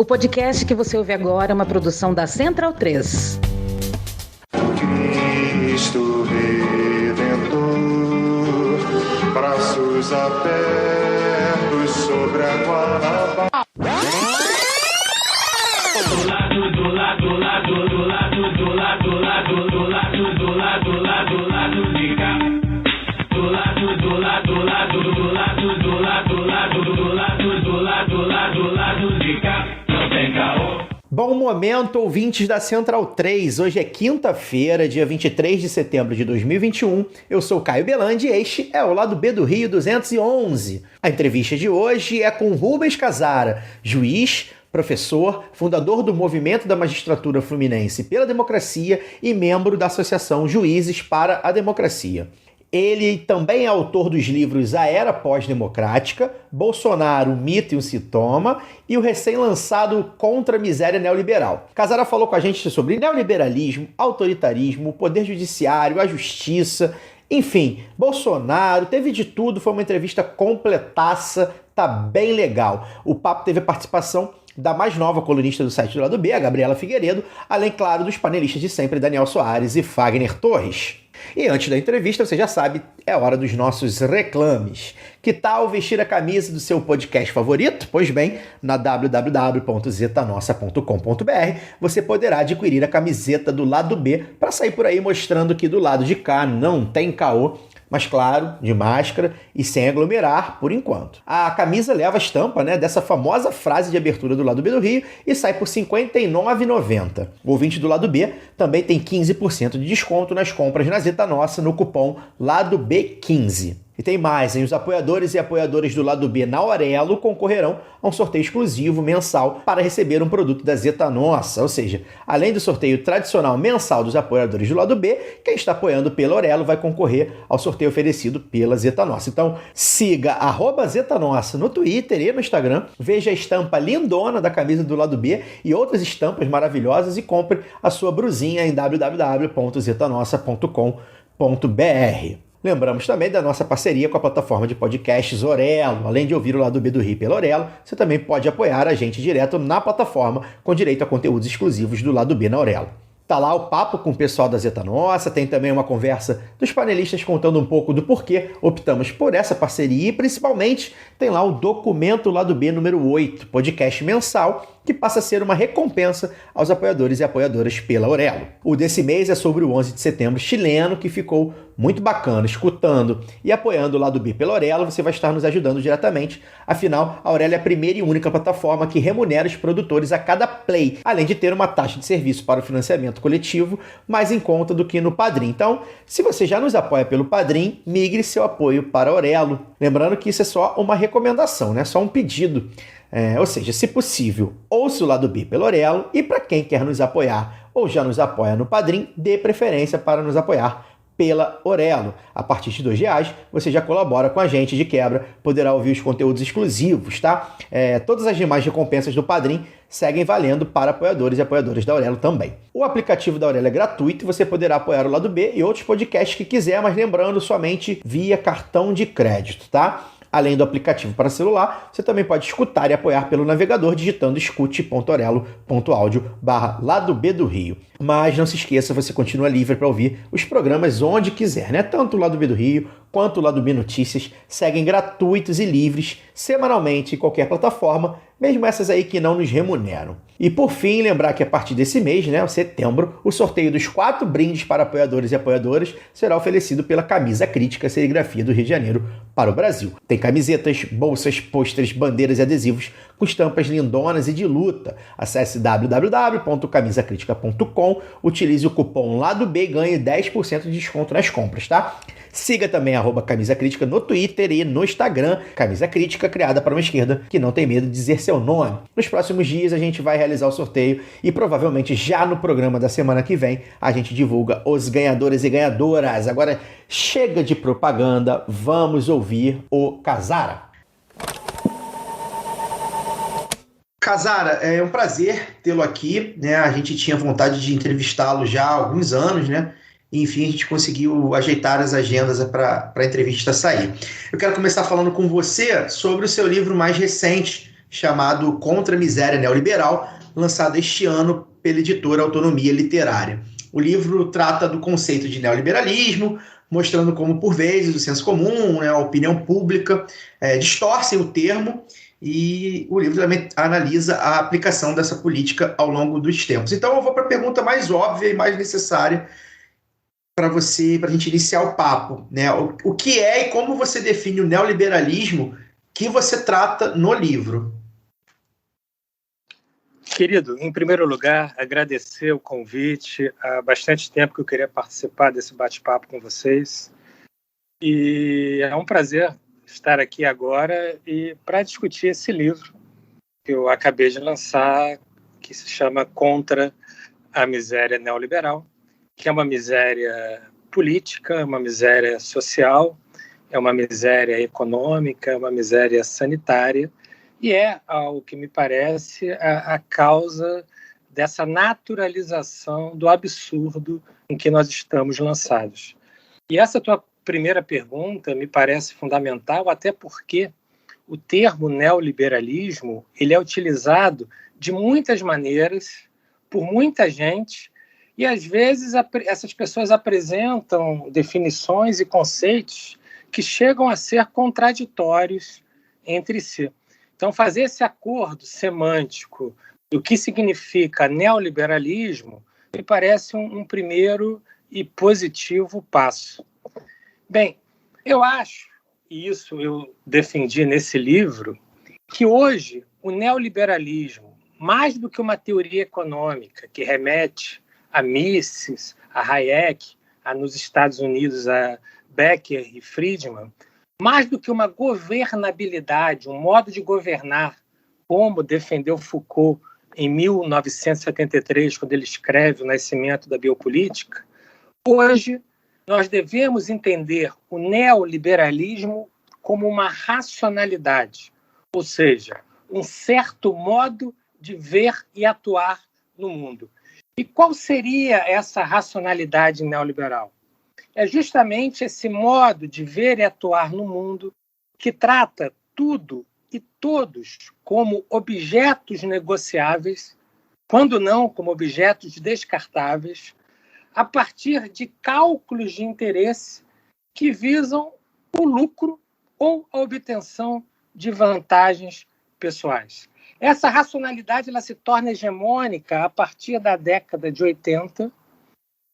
O podcast que você ouve agora é uma produção da Central 3. Cristo Redentor, braços abertos sobre a Guanabara. Bom momento, ouvintes da Central 3. Hoje é quinta-feira, dia 23 de setembro de 2021. Eu sou Caio Belandi e este é o Lado B do Rio 211. A entrevista de hoje é com Rubens Casara, juiz, professor, fundador do Movimento da Magistratura Fluminense pela Democracia e membro da Associação Juízes para a Democracia. Ele também é autor dos livros A Era Pós-Democrática, Bolsonaro, o Mito e o Sintoma e o recém-lançado Contra a Miséria Neoliberal. Casara falou com a gente sobre neoliberalismo, autoritarismo, o poder judiciário, a justiça, enfim, Bolsonaro, teve de tudo, foi uma entrevista completaça, tá bem legal. O papo teve a participação da mais nova colunista do site do Lado B, a Gabriela Figueiredo, além, claro, dos panelistas de sempre, Daniel Soares e Fagner Torres. E antes da entrevista, você já sabe, é hora dos nossos reclames. Que tal vestir a camisa do seu podcast favorito? Pois bem, na www.zetanossa.com.br você poderá adquirir a camiseta do Lado B para sair por aí mostrando que do lado de cá não tem caô, mas claro, de máscara e sem aglomerar por enquanto. A camisa leva a estampa, dessa famosa frase de abertura do Lado B do Rio e sai por R$ 59,90. O ouvinte do Lado B também tem 15% de desconto nas compras na Zeta Nossa no cupom Lado B15. E tem mais, hein? Os apoiadores e apoiadoras do Lado B na Aurelo concorrerão a um sorteio exclusivo mensal para receber um produto da Zeta Nossa. Ou seja, além do sorteio tradicional mensal dos apoiadores do Lado B, quem está apoiando pela Aurelo vai concorrer ao sorteio oferecido pela Zeta Nossa. Então, siga @Zeta Nossa no Twitter e no Instagram, veja a estampa lindona da camisa do Lado B e outras estampas maravilhosas e compre a sua brusinha em www.zetanossa.com.br. Lembramos também da nossa parceria com a plataforma de podcasts Orelo. Além de ouvir o Lado B do Rio pela Orelo, você também pode apoiar a gente direto na plataforma com direito a conteúdos exclusivos do Lado B na Orelo. Tá lá o papo com o pessoal da Zeta Nossa, tem também uma conversa dos panelistas contando um pouco do porquê optamos por essa parceria e principalmente tem lá o documento Lado B número 8, podcast mensal, que passa a ser uma recompensa aos apoiadores e apoiadoras pela Aurelo. O desse mês é sobre o 11 de setembro chileno, que ficou muito bacana. Escutando e apoiando o Lado B pela Aurelo, você vai estar nos ajudando diretamente. Afinal, a Aurelo é a primeira e única plataforma que remunera os produtores a cada play, além de ter uma taxa de serviço para o financiamento coletivo mais em conta do que no Padrim. Então, se você já nos apoia pelo Padrim, migre seu apoio para a Aurelo. Lembrando que isso é só uma recomendação, só um pedido. Ou seja, se possível, ouça o Lado B pelo Aurelo e para quem quer nos apoiar ou já nos apoia no Padrim, dê preferência para nos apoiar pela Aurelo. A partir de R$2 você já colabora com a gente de quebra, poderá ouvir os conteúdos exclusivos, tá? Todas as demais recompensas do Padrim seguem valendo para apoiadores e apoiadoras da Aurelo também. O aplicativo da Aurelo é gratuito e você poderá apoiar o Lado B e outros podcasts que quiser, mas lembrando, somente via cartão de crédito, tá? Além do aplicativo para celular, você também pode escutar e apoiar pelo navegador digitando escute.orelo.audio/Lado B do Rio. Mas não se esqueça, você continua livre para ouvir os programas onde quiser, Tanto o Lado B do Rio quanto o Lado B Notícias seguem gratuitos e livres semanalmente em qualquer plataforma, mesmo essas aí que não nos remuneram. E por fim, lembrar que a partir desse mês, setembro, o sorteio dos 4 brindes para apoiadores e apoiadoras será oferecido pela Camisa Crítica Serigrafia do Rio de Janeiro para o Brasil. Tem camisetas, bolsas, pôsteres, bandeiras e adesivos com estampas lindonas e de luta. Acesse www.camisacritica.com, utilize o cupom Lado B e ganhe 10% de desconto nas compras, tá? Siga também @Camisa Crítica no Twitter e no Instagram. Camisa Crítica, criada para uma esquerda que não tem medo de dizer seu nome. Nos próximos dias a gente vai realizar o sorteio e provavelmente já no programa da semana que vem a gente divulga os ganhadores e ganhadoras. Agora chega de propaganda, vamos ouvir o Casara. Casara, é um prazer tê-lo aqui, A gente tinha vontade de entrevistá-lo já há alguns anos, E, enfim, a gente conseguiu ajeitar as agendas para a entrevista sair. Eu quero começar falando com você sobre o seu livro mais recente, chamado Contra a Miséria Neoliberal, lançado este ano pela editora Autonomia Literária. O livro trata do conceito de neoliberalismo, mostrando como, por vezes, o senso comum, a opinião pública distorcem o termo, e o livro também analisa a aplicação dessa política ao longo dos tempos. Então, eu vou para a pergunta mais óbvia e mais necessária para a gente iniciar o papo, né? O que é e como você define o neoliberalismo que você trata no livro? Querido, em primeiro lugar, agradecer o convite. Há bastante tempo que eu queria participar desse bate-papo com vocês. E é um prazer estar aqui agora e para discutir esse livro que eu acabei de lançar, que se chama Contra a Miséria Neoliberal, que é uma miséria política, uma miséria social, é uma miséria econômica, uma miséria sanitária, e é, ao que me parece, a causa dessa naturalização do absurdo em que nós estamos lançados. E essa tua primeira pergunta me parece fundamental, até porque o termo neoliberalismo ele é utilizado de muitas maneiras, por muita gente, e às vezes essas pessoas apresentam definições e conceitos que chegam a ser contraditórios entre si. Então, fazer esse acordo semântico do que significa neoliberalismo me parece um primeiro e positivo passo. Bem, eu acho, e isso eu defendi nesse livro, que hoje o neoliberalismo, mais do que uma teoria econômica que remete a Mises, a Hayek, nos Estados Unidos a Becker e Friedman, mais do que uma governabilidade, um modo de governar, como defendeu Foucault em 1973, quando ele escreve O Nascimento da Biopolítica, hoje nós devemos entender o neoliberalismo como uma racionalidade, ou seja, um certo modo de ver e atuar no mundo. E qual seria essa racionalidade neoliberal? É justamente esse modo de ver e atuar no mundo que trata tudo e todos como objetos negociáveis, quando não como objetos descartáveis, a partir de cálculos de interesse que visam o lucro ou a obtenção de vantagens pessoais. Essa racionalidade ela se torna hegemônica a partir da década de 80.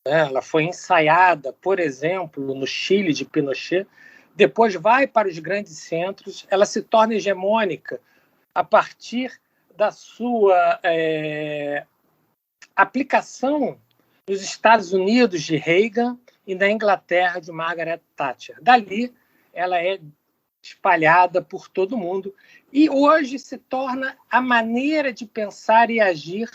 Ela foi ensaiada, por exemplo, no Chile de Pinochet, depois vai para os grandes centros, ela se torna hegemônica a partir da sua aplicação nos Estados Unidos de Reagan e na Inglaterra de Margaret Thatcher. Dali, ela é espalhada por todo mundo e hoje se torna a maneira de pensar e agir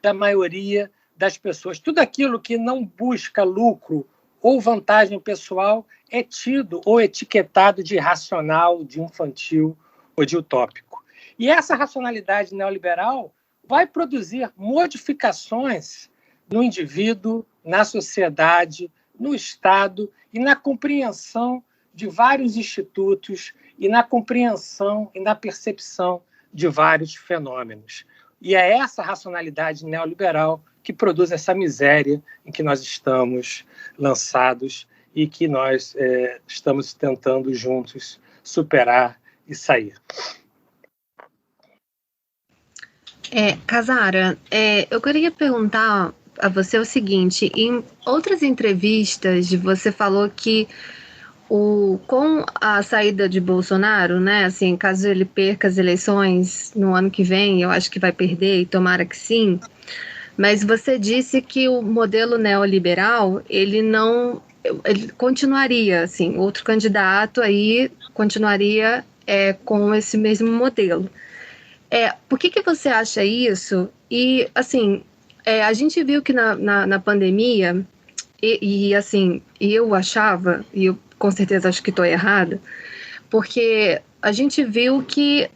da maioria das pessoas. Tudo aquilo que não busca lucro ou vantagem pessoal é tido ou etiquetado de irracional, de infantil ou de utópico. E essa racionalidade neoliberal vai produzir modificações no indivíduo, na sociedade, no Estado e na compreensão de vários institutos e na compreensão e na percepção de vários fenômenos. E é essa racionalidade neoliberal que produz essa miséria em que nós estamos lançados e que nós estamos tentando juntos superar e sair. Casara, eu queria perguntar a você o seguinte: em outras entrevistas você falou que com a saída de Bolsonaro, né, assim, caso ele perca as eleições no ano que vem, eu acho que vai perder e tomara que sim, mas você disse que o modelo neoliberal, ele continuaria, assim, outro candidato aí continuaria com esse mesmo modelo. Por que você acha isso? E, assim, a gente viu que na pandemia, assim, eu achava, e eu com certeza acho que estou errada, porque a gente viu que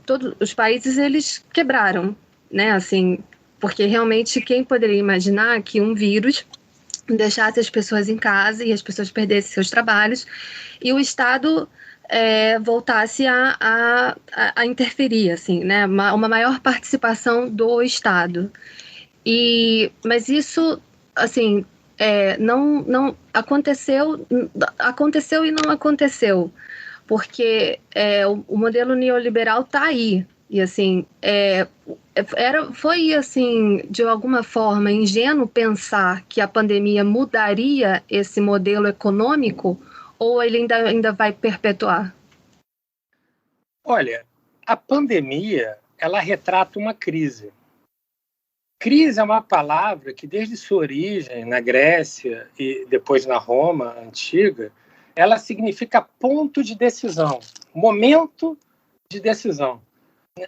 todos os países, eles quebraram, né, assim, porque realmente quem poderia imaginar que um vírus deixasse as pessoas em casa e as pessoas perdessem seus trabalhos e o Estado voltasse a interferir, assim, né? Uma maior participação do Estado. Mas isso, assim, não aconteceu e não aconteceu, porque o modelo neoliberal está aí. E assim, foi assim, de alguma forma ingênuo pensar que a pandemia mudaria esse modelo econômico, ou ele ainda vai perpetuar? Olha, a pandemia, ela retrata uma crise. Crise é uma palavra que, desde sua origem na Grécia e depois na Roma antiga, ela significa ponto de decisão, momento de decisão.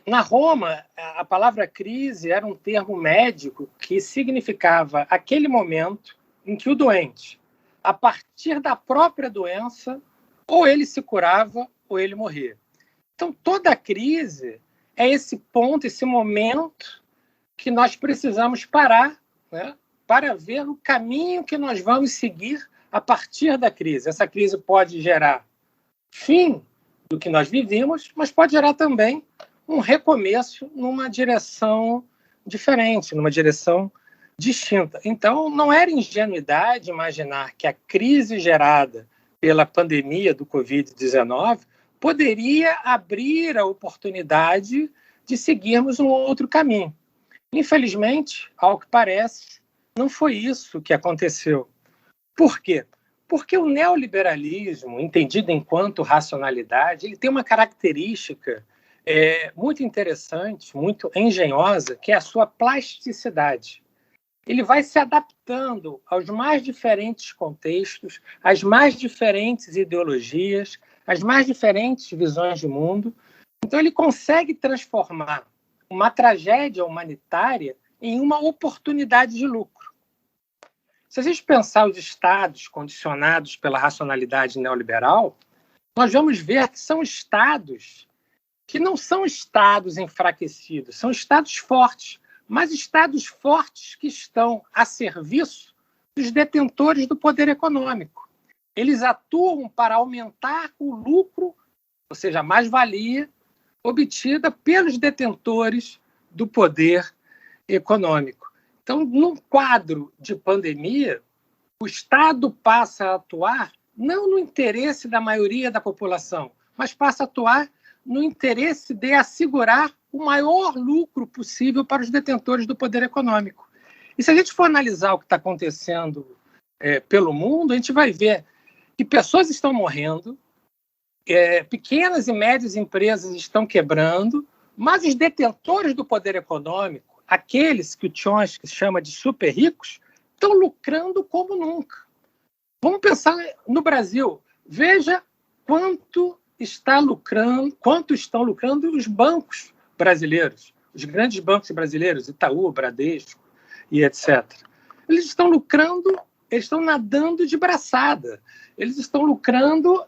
Na Roma, a palavra crise era um termo médico que significava aquele momento em que o doente, a partir da própria doença, ou ele se curava ou ele morria. Então, toda crise é esse ponto, esse momento que nós precisamos parar, né, para ver o caminho que nós vamos seguir a partir da crise. Essa crise pode gerar fim do que nós vivíamos, mas pode gerar também um recomeço numa direção diferente, numa direção distinta. Então, não era ingenuidade imaginar que a crise gerada pela pandemia do Covid-19 poderia abrir a oportunidade de seguirmos um outro caminho. Infelizmente, ao que parece, não foi isso que aconteceu. Por quê? Porque o neoliberalismo, entendido enquanto racionalidade, ele tem uma característica muito interessante, muito engenhosa, que é a sua plasticidade. Ele vai se adaptando aos mais diferentes contextos, às mais diferentes ideologias, às mais diferentes visões de mundo. Então, ele consegue transformar uma tragédia humanitária em uma oportunidade de lucro. Se a gente pensar os estados condicionados pela racionalidade neoliberal, nós vamos ver que são estados que não são estados enfraquecidos, são estados fortes, mas estados fortes que estão a serviço dos detentores do poder econômico. Eles atuam para aumentar o lucro, ou seja, a mais-valia obtida pelos detentores do poder econômico. Então, num quadro de pandemia, o Estado passa a atuar não no interesse da maioria da população, mas passa a atuar no interesse de assegurar o maior lucro possível para os detentores do poder econômico. E se a gente for analisar o que está acontecendo pelo mundo, a gente vai ver que pessoas estão morrendo, pequenas e médias empresas estão quebrando, mas os detentores do poder econômico, aqueles que o Chomsky chama de super ricos, estão lucrando como nunca. Vamos pensar no Brasil. Veja quanto estão lucrando os bancos brasileiros, os grandes bancos brasileiros, Itaú, Bradesco e etc. Eles estão lucrando, eles estão nadando de braçada, eles estão lucrando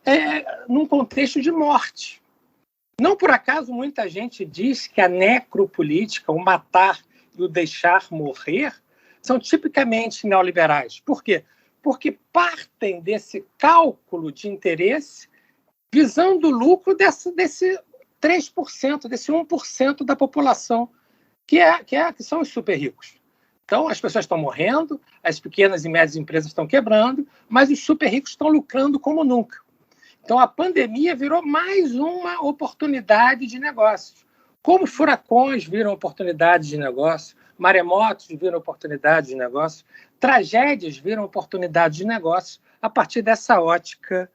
num contexto de morte. Não por acaso muita gente diz que a necropolítica, o matar e o deixar morrer, são tipicamente neoliberais. Por quê? Porque partem desse cálculo de interesse visando o lucro desse 3%, desse 1% da população, que são os super ricos. Então, as pessoas estão morrendo, as pequenas e médias empresas estão quebrando, mas os super ricos estão lucrando como nunca. Então, a pandemia virou mais uma oportunidade de negócios. Como furacões viram oportunidades de negócio, maremotos viram oportunidades de negócio, tragédias viram oportunidades de negócio a partir dessa ótica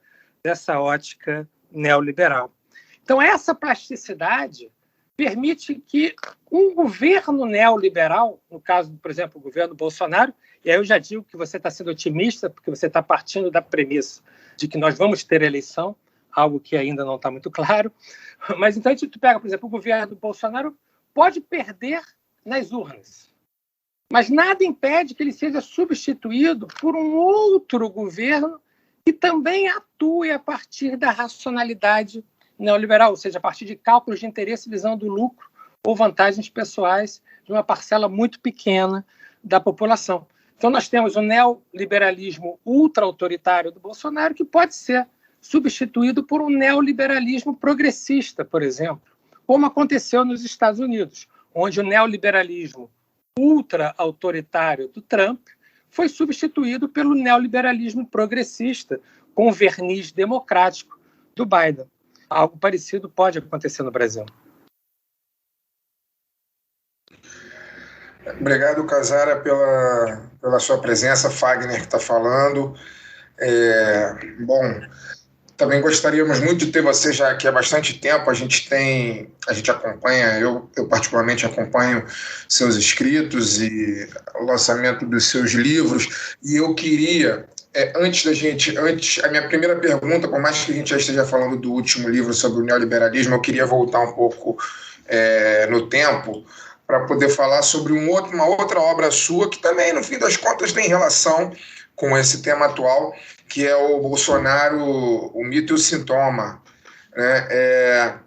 neoliberal. Então, essa plasticidade permite que um governo neoliberal, no caso, por exemplo, o governo Bolsonaro, e aí eu já digo que você está sendo otimista, porque você está partindo da premissa de que nós vamos ter eleição, algo que ainda não está muito claro, mas então a gente pega, por exemplo, o governo Bolsonaro pode perder nas urnas, mas nada impede que ele seja substituído por um outro governo que também atue a partir da racionalidade neoliberal, ou seja, a partir de cálculos de interesse visando o lucro ou vantagens pessoais de uma parcela muito pequena da população. Então, nós temos o neoliberalismo ultra-autoritário do Bolsonaro, que pode ser substituído por um neoliberalismo progressista, por exemplo, como aconteceu nos Estados Unidos, onde o neoliberalismo ultra-autoritário do Trump foi substituído pelo neoliberalismo progressista com verniz democrático do Biden. Algo parecido pode acontecer no Brasil. Obrigado, Casara, pela sua presença. Fagner que está falando. Bom, também gostaríamos muito de ter você já aqui há bastante tempo. A gente acompanha, eu particularmente acompanho seus escritos e o lançamento dos seus livros. E eu queria, a minha primeira pergunta, por mais que a gente já esteja falando do último livro sobre o neoliberalismo, eu queria voltar um pouco no tempo para poder falar sobre uma outra obra sua que também, no fim das contas, tem relação com esse tema atual, que é o Bolsonaro, o mito e o sintoma. Né?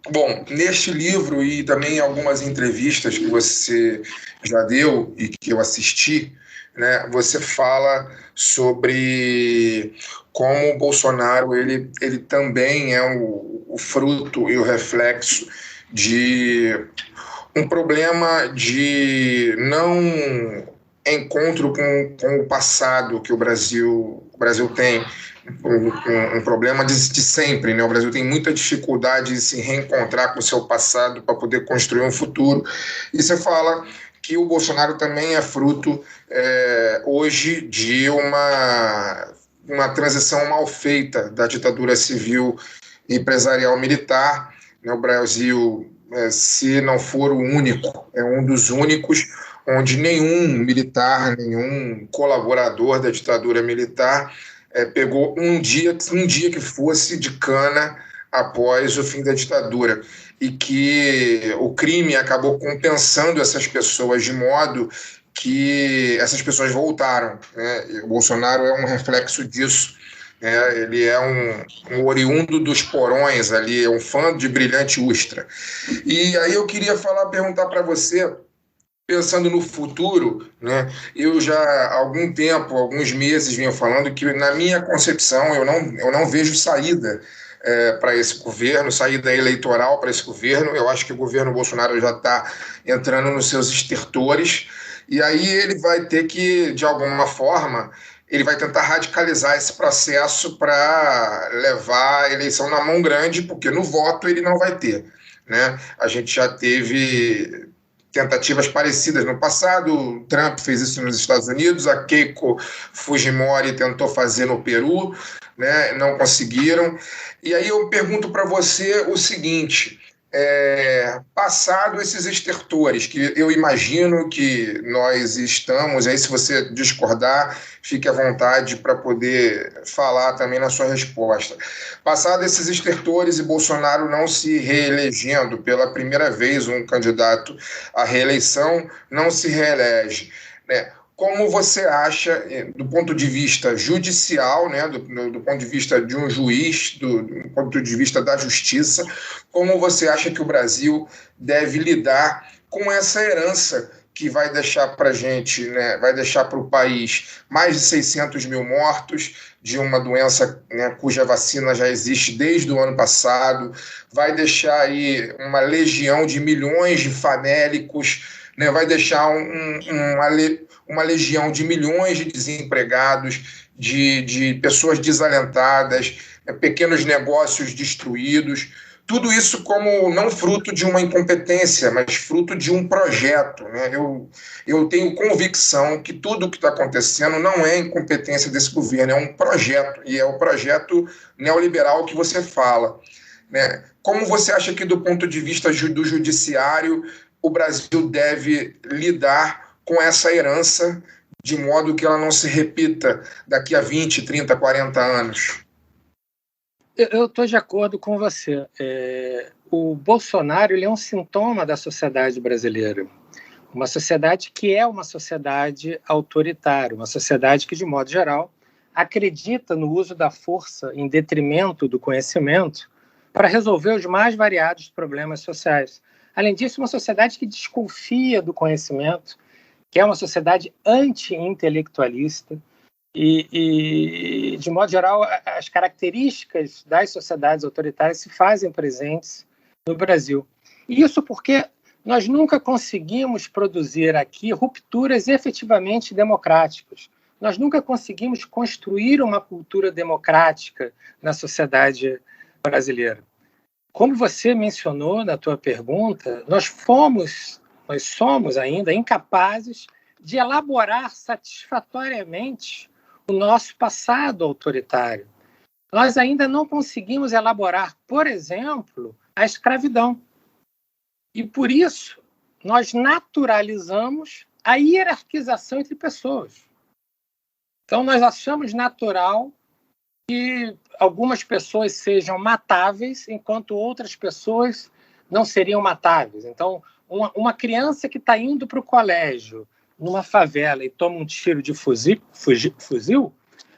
Bom, neste livro e também em algumas entrevistas que você já deu e que eu assisti, né, você fala sobre como o Bolsonaro ele também é o fruto e o reflexo de um problema de não encontro com o passado que o Brasil tem, um problema de sempre, né? O Brasil tem muita dificuldade de se reencontrar com o seu passado para poder construir um futuro. E você fala que o Bolsonaro também é fruto, hoje, de uma transição mal feita da ditadura civil e empresarial militar. Né? O Brasil, se não for o único, é um dos únicos onde nenhum militar, nenhum colaborador da ditadura militar pegou um dia que fosse de cana após o fim da ditadura, e que o crime acabou compensando essas pessoas de modo que essas pessoas voltaram. Né? O Bolsonaro é um reflexo disso. Ele é um oriundo dos porões ali, é um fã de Brilhante Ustra. E aí eu queria perguntar para você, pensando no futuro, né, eu já há algum tempo, alguns meses, venho falando que, na minha concepção, eu não vejo saída para esse governo, saída eleitoral para esse governo. Eu acho que o governo Bolsonaro já está entrando nos seus estertores, e aí ele vai ter que, de alguma forma, ele vai tentar radicalizar esse processo para levar a eleição na mão grande, porque no voto ele não vai ter. Né? A gente já teve tentativas parecidas no passado. O Trump fez isso nos Estados Unidos, a Keiko Fujimori tentou fazer no Peru, né? Não conseguiram. E aí eu pergunto para você o seguinte: passado esses estertores, que eu imagino que nós estamos, aí se você discordar, fique à vontade para poder falar também na sua resposta. Passado esses estertores e Bolsonaro não se reelegendo, pela primeira vez um candidato à reeleição não se reelege, né? Como você acha, do ponto de vista judicial, né, do ponto de vista de um juiz, do ponto de vista da justiça, como você acha que o Brasil deve lidar com essa herança que vai deixar para a gente, né, vai deixar para o país mais de 600 mil mortos de uma doença, né, cuja vacina já existe desde o ano passado, vai deixar aí uma legião de milhões de famélicos, né, vai deixar uma legião de milhões de desempregados, de pessoas desalentadas, pequenos negócios destruídos. Tudo isso como não fruto de uma incompetência, mas fruto de um projeto. Né? Eu tenho convicção que tudo o que está acontecendo não é incompetência desse governo, é um projeto, e é o projeto neoliberal que você fala. Né? Como você acha que, do ponto de vista do judiciário, o Brasil deve lidar com essa herança de modo que ela não se repita daqui a 20, 30, 40 anos? Eu estou de acordo com você. O Bolsonaro ele é um sintoma da sociedade brasileira. Uma sociedade que é uma sociedade autoritária, uma sociedade que, de modo geral, acredita no uso da força em detrimento do conhecimento para resolver os mais variados problemas sociais. Além disso, uma sociedade que desconfia do conhecimento, que é uma sociedade anti-intelectualista, E, de modo geral, as características das sociedades autoritárias se fazem presentes no Brasil. E isso porque nós nunca conseguimos produzir aqui rupturas efetivamente democráticas. Nós nunca conseguimos construir uma cultura democrática na sociedade brasileira. Como você mencionou na tua pergunta, nós somos ainda incapazes de elaborar satisfatoriamente o nosso passado autoritário. Nós ainda não conseguimos elaborar, por exemplo, a escravidão. E, por isso, nós naturalizamos a hierarquização entre pessoas. Então, nós achamos natural que algumas pessoas sejam matáveis, enquanto outras pessoas não seriam matáveis. Então, uma criança que está indo para o colégio, numa favela, e toma um tiro de fuzil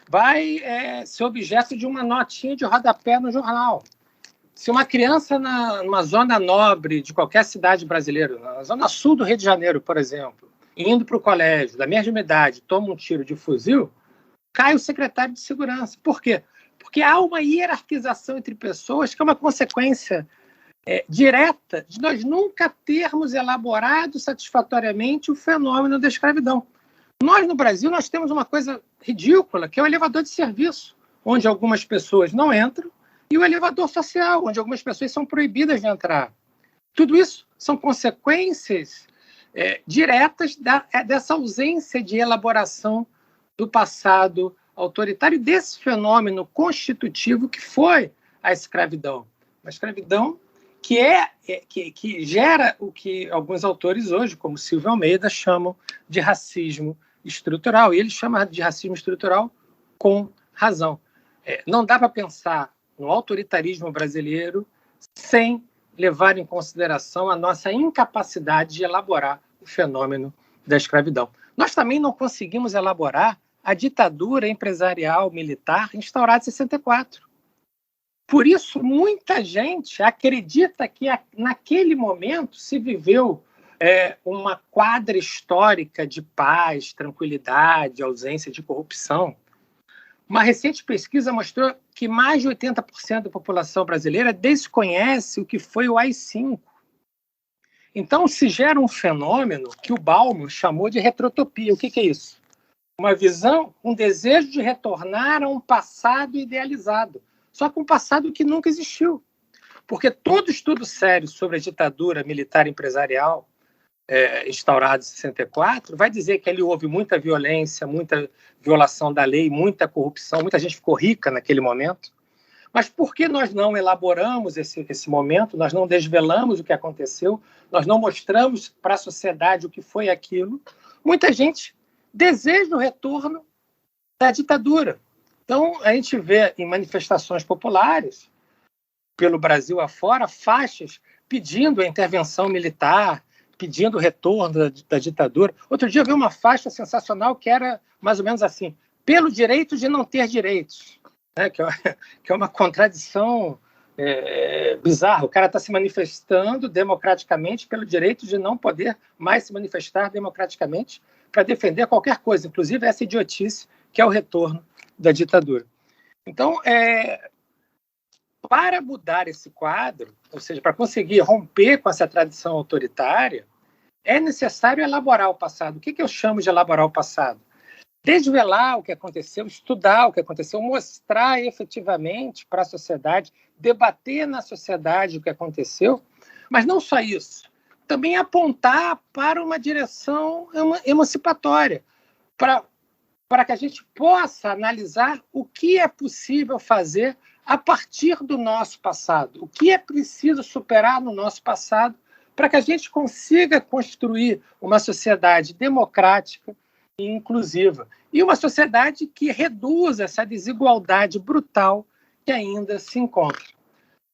vai ser objeto de uma notinha de rodapé no jornal. Se uma criança numa zona nobre de qualquer cidade brasileira, na zona sul do Rio de Janeiro, por exemplo, indo para o colégio, da mesma idade, toma um tiro de fuzil, cai o secretário de segurança. Por quê? Porque há uma hierarquização entre pessoas que é uma consequência direta de nós nunca termos elaborado satisfatoriamente o fenômeno da escravidão. Nós, no Brasil, nós temos uma coisa ridícula, que é o elevador de serviço, onde algumas pessoas não entram, e o elevador social, onde algumas pessoas são proibidas de entrar. Tudo isso são consequências diretas dessa ausência de elaboração do passado autoritário, desse fenômeno constitutivo que foi a escravidão. Uma escravidão que gera o que alguns autores hoje, como Silvio Almeida, chamam de racismo estrutural. E ele chama de racismo estrutural com razão. Não dá para pensar no autoritarismo brasileiro sem levar em consideração a nossa incapacidade de elaborar o fenômeno da escravidão. Nós também não conseguimos elaborar a ditadura empresarial militar instaurada em 64. Por isso, muita gente acredita que naquele momento se viveu uma quadra histórica de paz, tranquilidade, ausência de corrupção. Uma recente pesquisa mostrou que mais de 80% da população brasileira desconhece o que foi o AI-5. Então, se gera um fenômeno que o Bauman chamou de retrotopia. O que é isso? Uma visão, um desejo de retornar a um passado idealizado, só que um passado que nunca existiu. Porque todo estudo sério sobre a ditadura militar empresarial instaurada em 64 vai dizer que ali houve muita violência, muita violação da lei, muita corrupção, muita gente ficou rica naquele momento. Mas por que nós não elaboramos esse momento, nós não desvelamos o que aconteceu, nós não mostramos para a sociedade o que foi aquilo? Muita gente deseja o retorno da ditadura. Então, a gente vê em manifestações populares, pelo Brasil afora, faixas pedindo a intervenção militar, pedindo o retorno da ditadura. Outro dia eu vi uma faixa sensacional que era mais ou menos assim: pelo direito de não ter direitos, né? que é uma contradição bizarra. O cara está se manifestando democraticamente pelo direito de não poder mais se manifestar democraticamente para defender qualquer coisa, inclusive essa idiotice que é o retorno da ditadura. Então, para mudar esse quadro, ou seja, para conseguir romper com essa tradição autoritária, é necessário elaborar o passado. O que eu chamo de elaborar o passado? Desvelar o que aconteceu, estudar o que aconteceu, mostrar efetivamente para a sociedade, debater na sociedade o que aconteceu, mas não só isso, também apontar para uma direção emancipatória, para que a gente possa analisar o que é possível fazer a partir do nosso passado, o que é preciso superar no nosso passado para que a gente consiga construir uma sociedade democrática e inclusiva, e uma sociedade que reduza essa desigualdade brutal que ainda se encontra.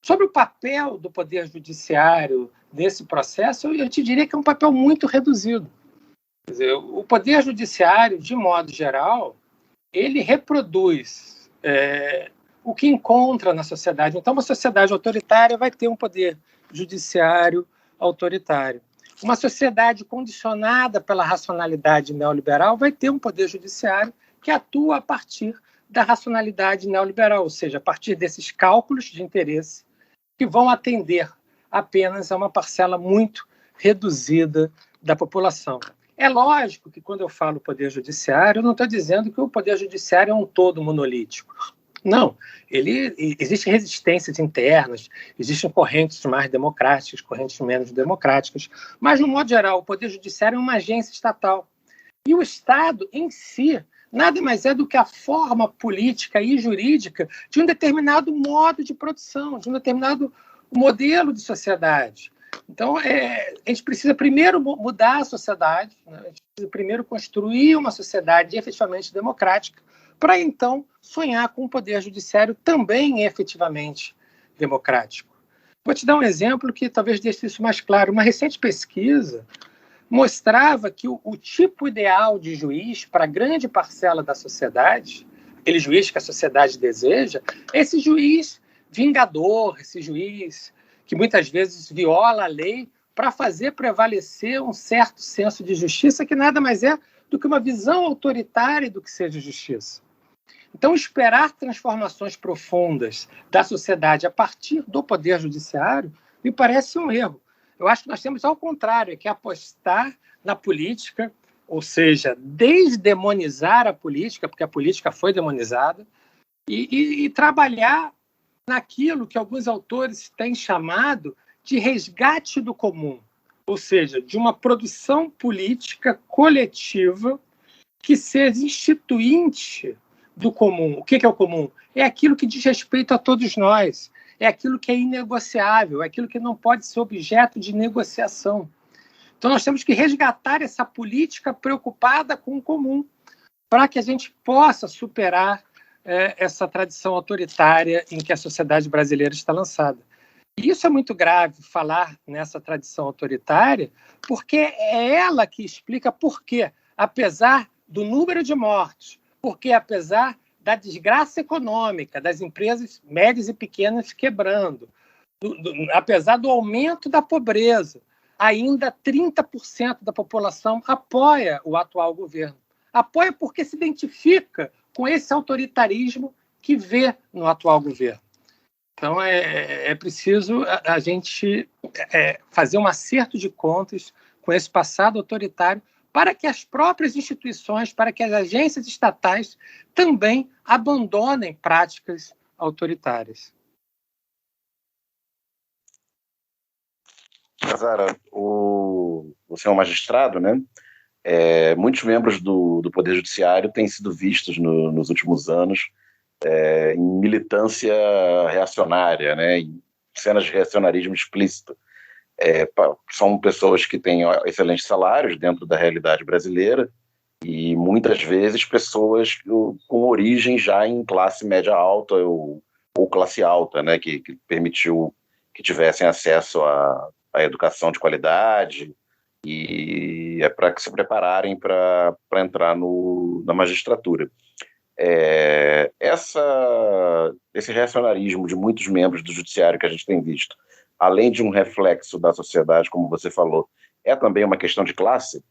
Sobre o papel do Poder Judiciário nesse processo, eu te diria que é um papel muito reduzido. Quer dizer, o Poder Judiciário, de modo geral, ele reproduz o que encontra na sociedade. Então, uma sociedade autoritária vai ter um Poder Judiciário autoritário. Uma sociedade condicionada pela racionalidade neoliberal vai ter um Poder Judiciário que atua a partir da racionalidade neoliberal, ou seja, a partir desses cálculos de interesse que vão atender apenas a uma parcela muito reduzida da população. É lógico que, quando eu falo poder judiciário, eu não estou dizendo que o poder judiciário é um todo monolítico. Não, existem resistências internas, existem correntes mais democráticas, correntes menos democráticas, mas, no modo geral, o poder judiciário é uma agência estatal. E o Estado, em si, nada mais é do que a forma política e jurídica de um determinado modo de produção, de um determinado modelo de sociedade. Então, a gente precisa primeiro mudar a sociedade, né? A gente precisa primeiro construir uma sociedade efetivamente democrática, para então sonhar com um poder judiciário também efetivamente democrático. Vou te dar um exemplo que talvez deixe isso mais claro. Uma recente pesquisa mostrava que o tipo ideal de juiz para grande parcela da sociedade, aquele juiz que a sociedade deseja, é esse juiz vingador, esse juiz que muitas vezes viola a lei para fazer prevalecer um certo senso de justiça, que nada mais é do que uma visão autoritária do que seja justiça. Então, esperar transformações profundas da sociedade a partir do poder judiciário me parece um erro. Eu acho que nós temos, ao contrário, que apostar na política, ou seja, desdemonizar a política, porque a política foi demonizada, e trabalhar naquilo que alguns autores têm chamado de resgate do comum, ou seja, de uma produção política coletiva que seja instituinte do comum. O que é o comum? É aquilo que diz respeito a todos nós, é aquilo que é inegociável, é aquilo que não pode ser objeto de negociação. Então, nós temos que resgatar essa política preocupada com o comum, para que a gente possa superar essa tradição autoritária em que a sociedade brasileira está lançada. E isso é muito grave, falar nessa tradição autoritária, porque é ela que explica por que, apesar do número de mortes, porque apesar da desgraça econômica, das empresas médias e pequenas quebrando, apesar do aumento da pobreza, ainda 30% da população apoia o atual governo. Apoia porque se identifica com esse autoritarismo que vê no atual governo. Então, é preciso a gente fazer um acerto de contas com esse passado autoritário, para que as próprias instituições, para que as agências estatais também abandonem práticas autoritárias. Casara, você é um magistrado, né? Muitos membros do Poder Judiciário têm sido vistos nos últimos anos em militância reacionária, né? Em cenas de reacionarismo explícito. São pessoas que têm excelentes salários dentro da realidade brasileira e muitas vezes pessoas com origem já em classe média alta ou classe alta, né, que permitiu que tivessem acesso à educação de qualidade e para que se prepararem para entrar na magistratura. Esse reacionarismo de muitos membros do judiciário que a gente tem visto, além de um reflexo da sociedade, como você falou, é também uma questão de classe?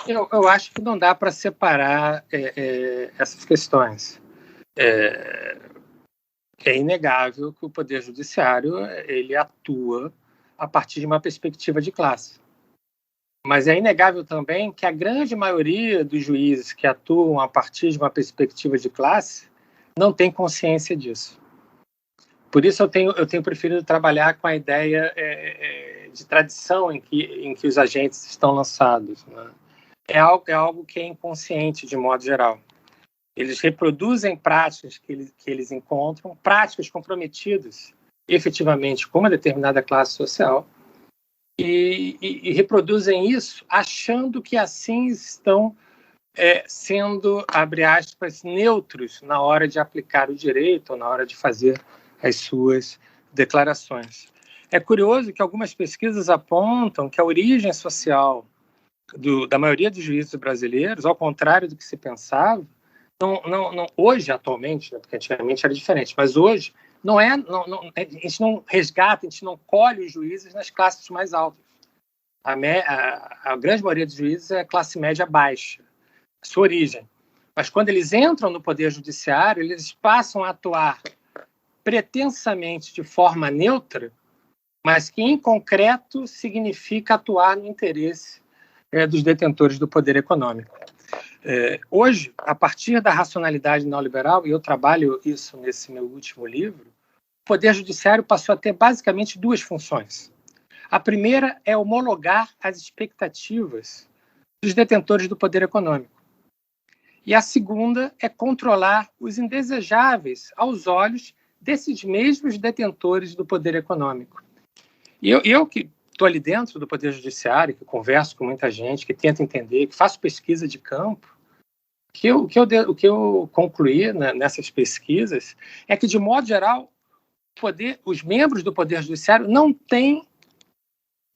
Eu acho que não dá para separar essas questões. É inegável que o Poder Judiciário ele atua a partir de uma perspectiva de classe. Mas é inegável também que a grande maioria dos juízes que atuam a partir de uma perspectiva de classe não tem consciência disso. Por isso eu tenho preferido trabalhar com a ideia de tradição em que os agentes estão lançados, né? É algo que é inconsciente, de modo geral. Eles reproduzem práticas que eles encontram, práticas comprometidas efetivamente com uma determinada classe social, e reproduzem isso achando que assim estão sendo, abre aspas, neutros na hora de aplicar o direito ou na hora de fazer as suas declarações. É curioso que algumas pesquisas apontam que a origem social da maioria dos juízes brasileiros, ao contrário do que se pensava, hoje, atualmente, né, porque antigamente era diferente, mas hoje a gente não resgata, a gente não colhe os juízes nas classes mais altas. A grande maioria dos juízes é classe média baixa. sua origem. Mas quando eles entram no Poder Judiciário, eles passam a atuar pretensamente de forma neutra, mas que, em concreto, significa atuar no interesse dos detentores do poder econômico. Hoje, a partir da racionalidade neoliberal, e eu trabalho isso nesse meu último livro, o Poder Judiciário passou a ter basicamente duas funções. A primeira é homologar as expectativas dos detentores do poder econômico. E a segunda é controlar os indesejáveis aos olhos desses mesmos detentores do poder econômico. E eu que estou ali dentro do Poder Judiciário, que converso com muita gente, que tenta entender, que faço pesquisa de campo, o que eu concluí, né, nessas pesquisas é que, de modo geral, os membros do Poder Judiciário não têm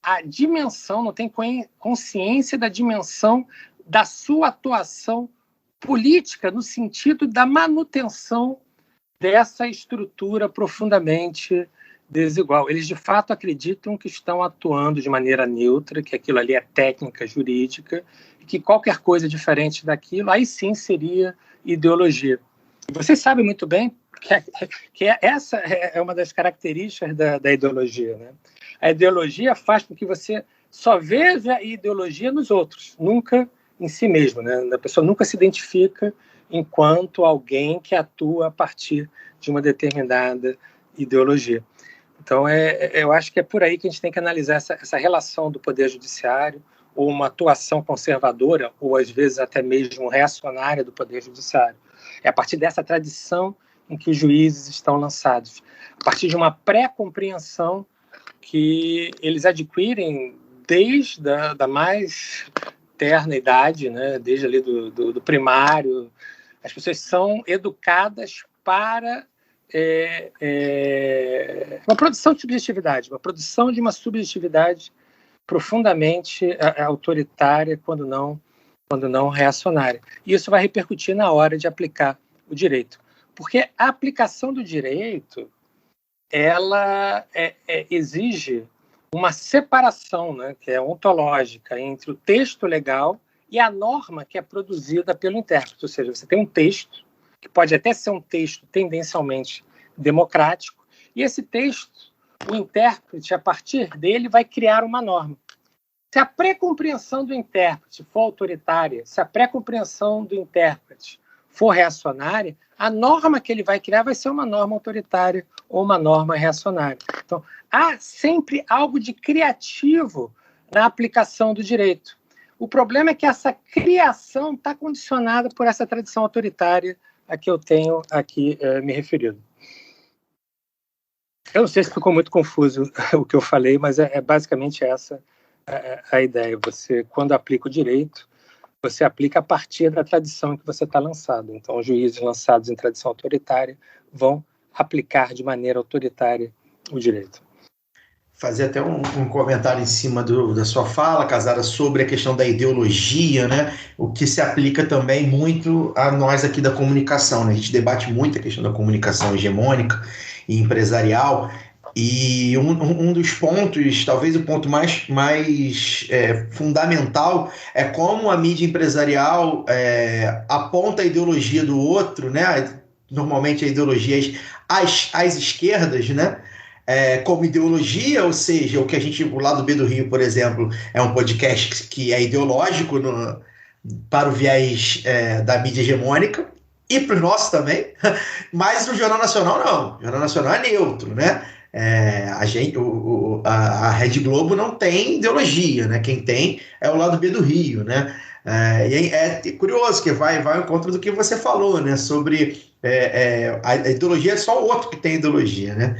a dimensão, não têm consciência da dimensão da sua atuação política no sentido da manutenção dessa estrutura profundamente desigual. Eles, de fato, acreditam que estão atuando de maneira neutra, que aquilo ali é técnica jurídica, e que qualquer coisa diferente daquilo, aí sim seria ideologia. E vocês sabem muito bem que essa é uma das características da ideologia, né? A ideologia faz com que você só veja a ideologia nos outros, nunca em si mesmo, né? A pessoa nunca se identifica enquanto alguém que atua a partir de uma determinada ideologia. Então, eu acho que é por aí que a gente tem que analisar essa relação do Poder Judiciário, ou uma atuação conservadora, ou às vezes até mesmo reacionária do Poder Judiciário. É a partir dessa tradição em que os juízes estão lançados, a partir de uma pré-compreensão que eles adquirem desde a mais terna idade, né? Desde ali do primário. As pessoas são educadas para uma produção de subjetividade, uma produção de uma subjetividade profundamente autoritária, quando não reacionária. E isso vai repercutir na hora de aplicar o direito. Porque a aplicação do direito, ela exige uma separação, né, que é ontológica, entre o texto legal e a norma que é produzida pelo intérprete. Ou seja, você tem um texto, que pode até ser um texto tendencialmente democrático, e esse texto, o intérprete, a partir dele, vai criar uma norma. Se a pré-compreensão do intérprete for autoritária, se a pré-compreensão do intérprete for reacionária, a norma que ele vai criar vai ser uma norma autoritária ou uma norma reacionária. Então, há sempre algo de criativo na aplicação do direito. O problema é que essa criação está condicionada por essa tradição autoritária a que eu tenho aqui me referido. Eu não sei se ficou muito confuso o que eu falei, mas é basicamente essa a ideia. Você, quando aplica o direito, você aplica a partir da tradição em que você está lançado. Então, os juízes lançados em tradição autoritária vão aplicar de maneira autoritária o direito. Fazer até um comentário em cima da sua fala, Casara, sobre a questão da ideologia, né? O que se aplica também muito a nós aqui da comunicação, né? A gente debate muito a questão da comunicação hegemônica e empresarial, e um dos pontos, talvez o ponto mais fundamental, é como a mídia empresarial aponta a ideologia do outro, né? Normalmente a ideologia às esquerdas, né? Como ideologia, ou seja, o lado B do Rio, por exemplo, é um podcast que é ideológico para o viés da mídia hegemônica, e para o nosso também, mas no Jornal Nacional não. O Jornal Nacional é neutro, né? A Rede Globo não tem ideologia, né? Quem tem é o lado B do Rio, né? E é curioso que vai ao encontro do que você falou, né? Sobre a ideologia, é só o outro que tem ideologia, né?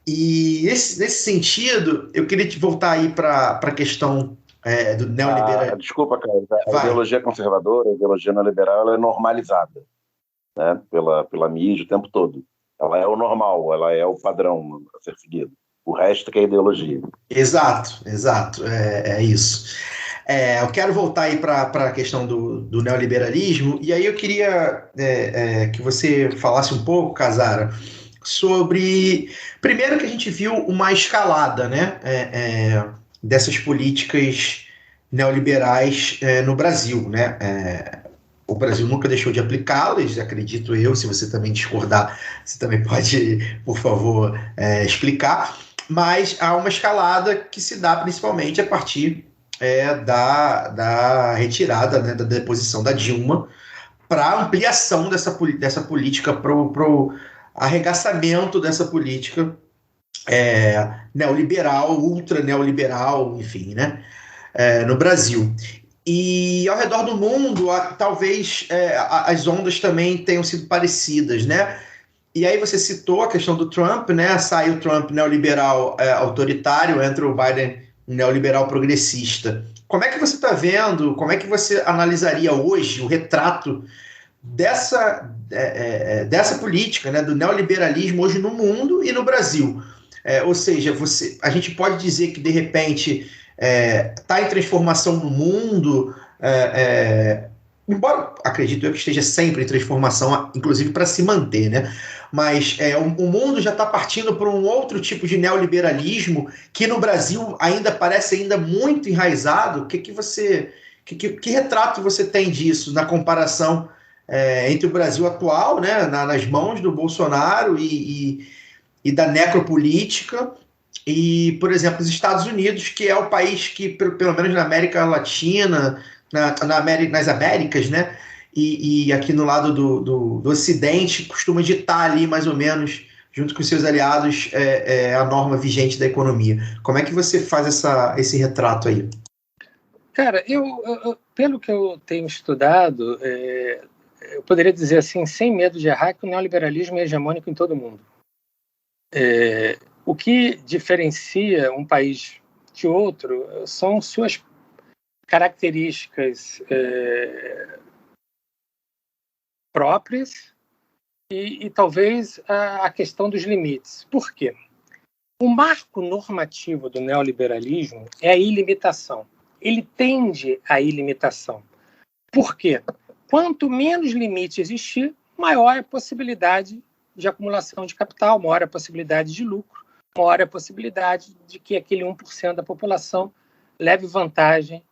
E nesse sentido, eu queria te voltar aí para a questão do neoliberalismo. Desculpa, Carlos, a ideologia conservadora, a ideologia neoliberal, ela é normalizada, né, pela mídia o tempo todo. Ela é o normal, ela é o padrão a ser seguido. O resto que é ideologia. Exato, é isso. Eu quero voltar aí para a questão do neoliberalismo, e aí eu queria que você falasse um pouco, Casara, sobre, primeiro, que a gente viu uma escalada, né, dessas políticas neoliberais no Brasil, né? o Brasil nunca deixou de aplicá-las, acredito eu. Se você também discordar, você também pode, por favor, explicar. Mas há uma escalada que se dá principalmente a partir da retirada, né, da deposição da Dilma, para ampliação dessa política, para o arregaçamento dessa política neoliberal, ultra neoliberal, enfim, né, no Brasil. E ao redor do mundo, talvez as ondas também tenham sido parecidas, né? E aí você citou a questão do Trump, né? Sai o Trump neoliberal autoritário, entra o Biden neoliberal progressista. Como é que você está vendo, como é que você analisaria hoje o retrato dessa política, né, do neoliberalismo hoje no mundo e no Brasil? Ou seja, a gente pode dizer que, de repente, está em transformação no mundo, embora acredito eu que esteja sempre em transformação, inclusive para se manter, né? Mas o mundo já está partindo para um outro tipo de neoliberalismo que no Brasil ainda parece ainda muito enraizado. Que retrato você tem disso na comparação entre o Brasil atual, né, nas mãos do Bolsonaro e da necropolítica, e, por exemplo, os Estados Unidos, que é o país que, pelo menos na América Latina, nas Américas, né, e aqui no lado do Ocidente, costuma ditar ali, mais ou menos, junto com seus aliados, a norma vigente da economia. Como é que você faz esse retrato aí? Cara, pelo que eu tenho estudado, eu poderia dizer assim, sem medo de errar, que o neoliberalismo é hegemônico em todo o mundo. O que diferencia um país de outro são suas características próprias e talvez a questão dos limites. Por quê? O marco normativo do neoliberalismo é a ilimitação. Ele tende à ilimitação. Por quê? Quanto menos limite existir, maior a possibilidade de acumulação de capital, maior a possibilidade de lucro, maior a possibilidade de que aquele 1% da população leve vantagem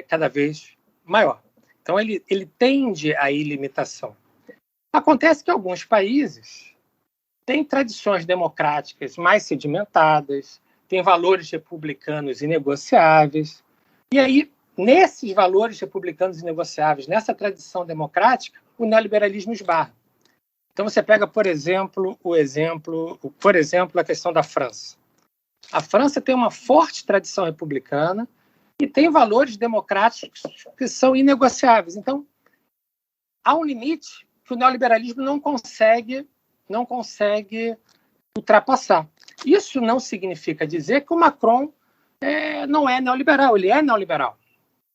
cada vez maior. Então, ele tende à ilimitação. Acontece que alguns países têm tradições democráticas mais sedimentadas, têm valores republicanos inegociáveis, e aí, nesses valores republicanos inegociáveis, nessa tradição democrática, o neoliberalismo esbarra. Então, você pega, por exemplo, a questão da França. A França tem uma forte tradição republicana e tem valores democráticos que são inegociáveis. Então, há um limite que o neoliberalismo não consegue ultrapassar. Isso não significa dizer que o Macron não é neoliberal. Ele é neoliberal.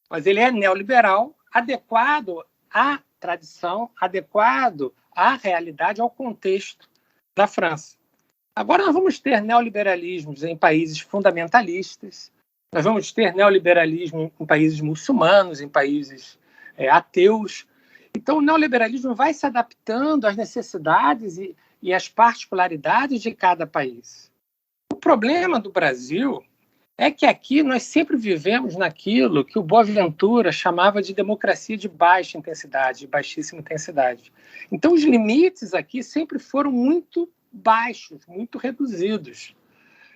Mas ele é neoliberal adequado à tradição, adequado à realidade, ao contexto da França. Agora nós vamos ter neoliberalismos em países fundamentalistas, nós vamos ter neoliberalismo em países muçulmanos, em países ateus. Então o neoliberalismo vai se adaptando às necessidades e às particularidades de cada país. O problema do Brasil é que aqui nós sempre vivemos naquilo que o Boaventura chamava de democracia de baixa intensidade, de baixíssima intensidade. Então, os limites aqui sempre foram muito baixos, muito reduzidos.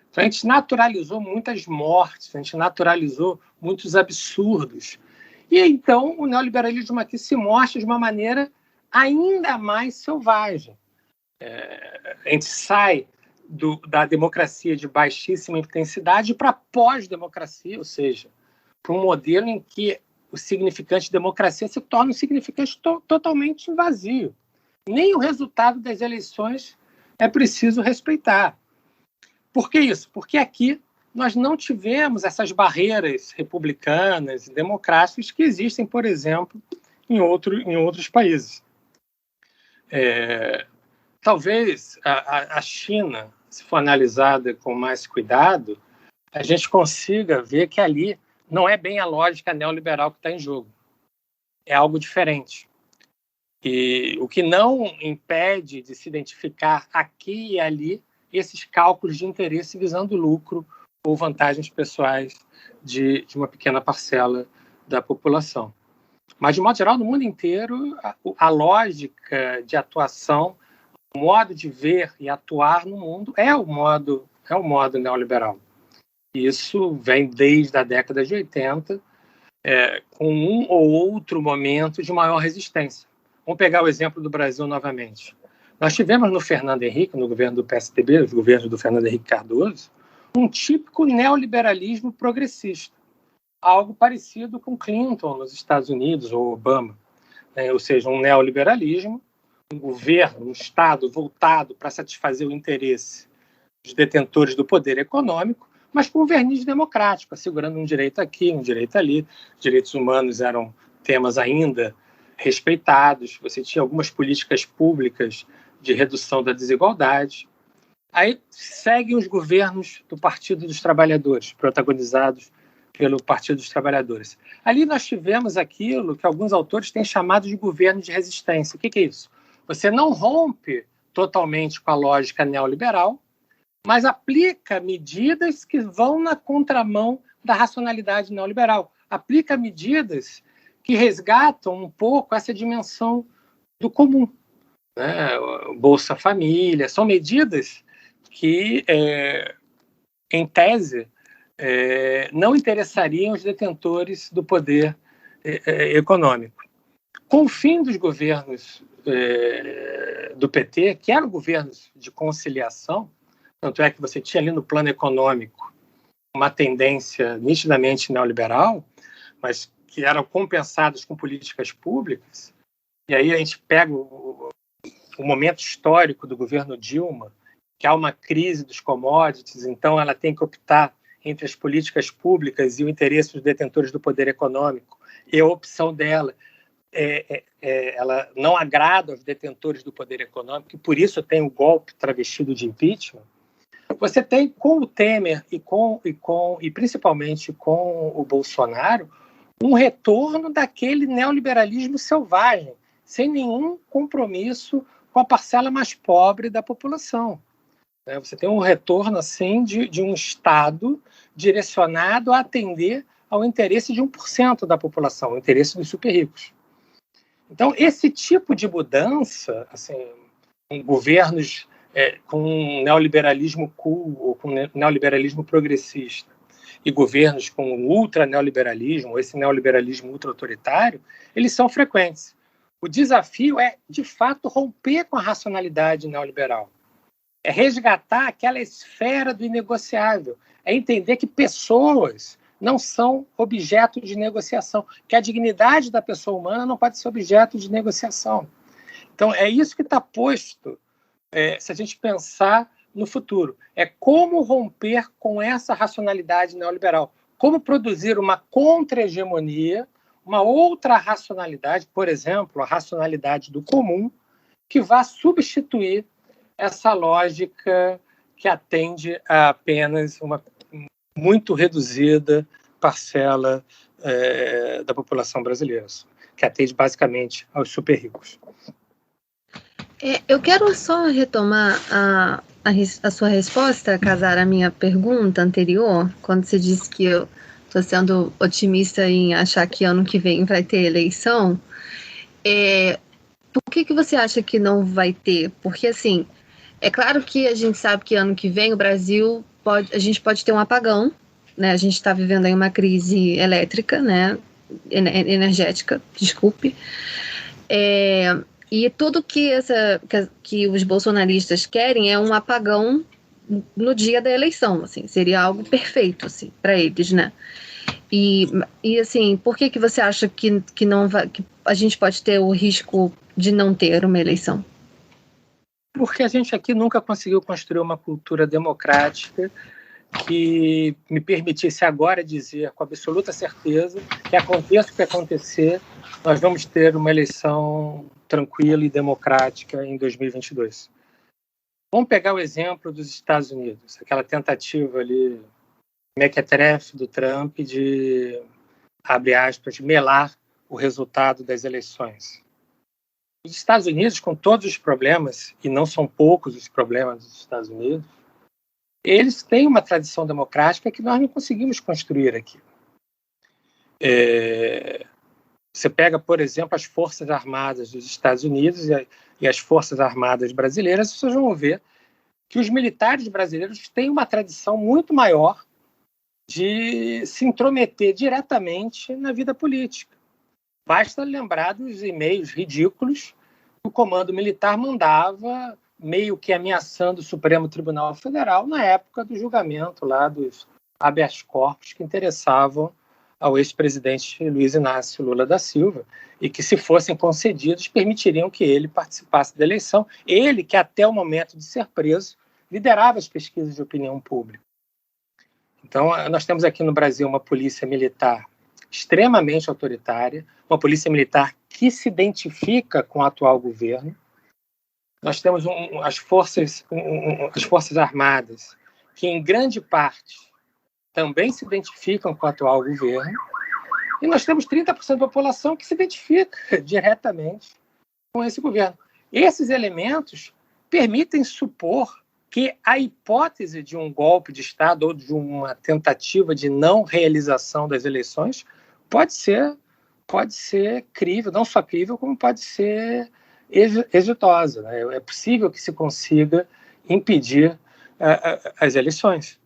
Então, a gente naturalizou muitas mortes, a gente naturalizou muitos absurdos. E, então, o neoliberalismo aqui se mostra de uma maneira ainda mais selvagem. A gente sai da democracia de baixíssima intensidade para a pós-democracia, ou seja, para um modelo em que o significante democracia se torna um significante totalmente vazio. Nem o resultado das eleições é preciso respeitar. Por que isso? Porque aqui nós não tivemos essas barreiras republicanas e democráticas que existem, por exemplo, em outros países. Talvez a China, se for analisada com mais cuidado, a gente consiga ver que ali não é bem a lógica neoliberal que está em jogo. É algo diferente. E o que não impede de se identificar aqui e ali esses cálculos de interesse visando lucro ou vantagens pessoais de uma pequena parcela da população. Mas, de modo geral, no mundo inteiro, a lógica de atuação, o modo de ver e atuar no mundo é o modo neoliberal. Isso vem desde a década de 80, com um ou outro momento de maior resistência. Vamos pegar o exemplo do Brasil novamente. Nós tivemos no Fernando Henrique, no governo do PSDB, os governos do Fernando Henrique Cardoso, um típico neoliberalismo progressista, algo parecido com Clinton nos Estados Unidos ou Obama, ou seja, um neoliberalismo, um governo, um Estado voltado para satisfazer o interesse dos detentores do poder econômico, mas com um verniz democrático, assegurando um direito aqui, um direito ali. Direitos humanos eram temas ainda respeitados, você tinha algumas políticas públicas de redução da desigualdade. Aí seguem os governos do Partido dos Trabalhadores, protagonizados pelo Partido dos Trabalhadores. Ali nós tivemos aquilo que alguns autores têm chamado de governo de resistência. O que é isso? Você não rompe totalmente com a lógica neoliberal, mas aplica medidas que vão na contramão da racionalidade neoliberal. Aplica medidas que resgatam um pouco essa dimensão do comum. Bolsa Família, são medidas que, em tese, não interessariam os detentores do poder econômico. Com o fim dos governos do PT, que eram governos de conciliação, tanto é que você tinha ali no plano econômico uma tendência nitidamente neoliberal, mas que eram compensados com políticas públicas, e aí a gente pega o momento histórico do governo Dilma, que há uma crise dos commodities, então ela tem que optar entre as políticas públicas e o interesse dos detentores do poder econômico, e a opção dela ela não agrada aos detentores do poder econômico, e por isso tem o golpe travestido de impeachment. Você tem com o Temer e principalmente com o Bolsonaro um retorno daquele neoliberalismo selvagem, sem nenhum compromisso com a parcela mais pobre da população. Você tem um retorno assim de um Estado direcionado a atender ao interesse de 1% da população, o interesse dos super ricos. Então, esse tipo de mudança, assim, com governos com um neoliberalismo cool ou com um neoliberalismo progressista e governos com um ultra-neoliberalismo, ou esse neoliberalismo ultra-autoritário, eles são frequentes. O desafio é, de fato, romper com a racionalidade neoliberal. É resgatar aquela esfera do inegociável. É entender que pessoas não são objeto de negociação, que a dignidade da pessoa humana não pode ser objeto de negociação. Então, é isso que está posto se a gente pensar no futuro. É como romper com essa racionalidade neoliberal. Como produzir uma contra-hegemonia, uma outra racionalidade, por exemplo, a racionalidade do comum, que vá substituir essa lógica que atende a apenas uma muito reduzida parcela da população brasileira, que atende basicamente aos super ricos. Eu quero só retomar a sua resposta, Casar, à minha pergunta anterior, quando você disse que eu estou sendo otimista em achar que ano que vem vai ter eleição. Por que você acha que não vai ter? Porque, assim, é claro que a gente sabe que ano que vem o Brasil a gente pode ter um apagão, né? A gente está vivendo aí uma crise elétrica, né? Energética, desculpe. E tudo que os bolsonaristas querem é um apagão no dia da eleição, assim, seria algo perfeito, assim, para eles, né? E assim, por que você acha que não vai, que a gente pode ter o risco de não ter uma eleição? Porque a gente aqui nunca conseguiu construir uma cultura democrática que me permitisse agora dizer com absoluta certeza que aconteça o que acontecer, nós vamos ter uma eleição tranquila e democrática em 2022. Vamos pegar o exemplo dos Estados Unidos, aquela tentativa ali, mequetrefe do Trump de, abre aspas, melar o resultado das eleições. Os Estados Unidos, com todos os problemas, e não são poucos os problemas dos Estados Unidos, eles têm uma tradição democrática que nós não conseguimos construir aqui. Você pega, por exemplo, as Forças Armadas dos Estados Unidos e as Forças Armadas brasileiras, vocês vão ver que os militares brasileiros têm uma tradição muito maior de se intrometer diretamente na vida política. Basta lembrar dos e-mails ridículos que o comando militar mandava, meio que ameaçando o Supremo Tribunal Federal na época do julgamento lá dos habeas corpus que interessavam ao ex-presidente Luiz Inácio Lula da Silva e que, se fossem concedidos, permitiriam que ele participasse da eleição. Ele, que até o momento de ser preso, liderava as pesquisas de opinião pública. Então, nós temos aqui no Brasil uma polícia militar extremamente autoritária, uma polícia militar que se identifica com o atual governo. Nós temos as forças armadas, que em grande parte também se identificam com o atual governo, e nós temos 30% da população que se identifica diretamente com esse governo. Esses elementos permitem supor que a hipótese de um golpe de Estado ou de uma tentativa de não realização das eleições pode ser crível, não só crível, como pode ser exitosa, né? É possível que se consiga impedir as eleições.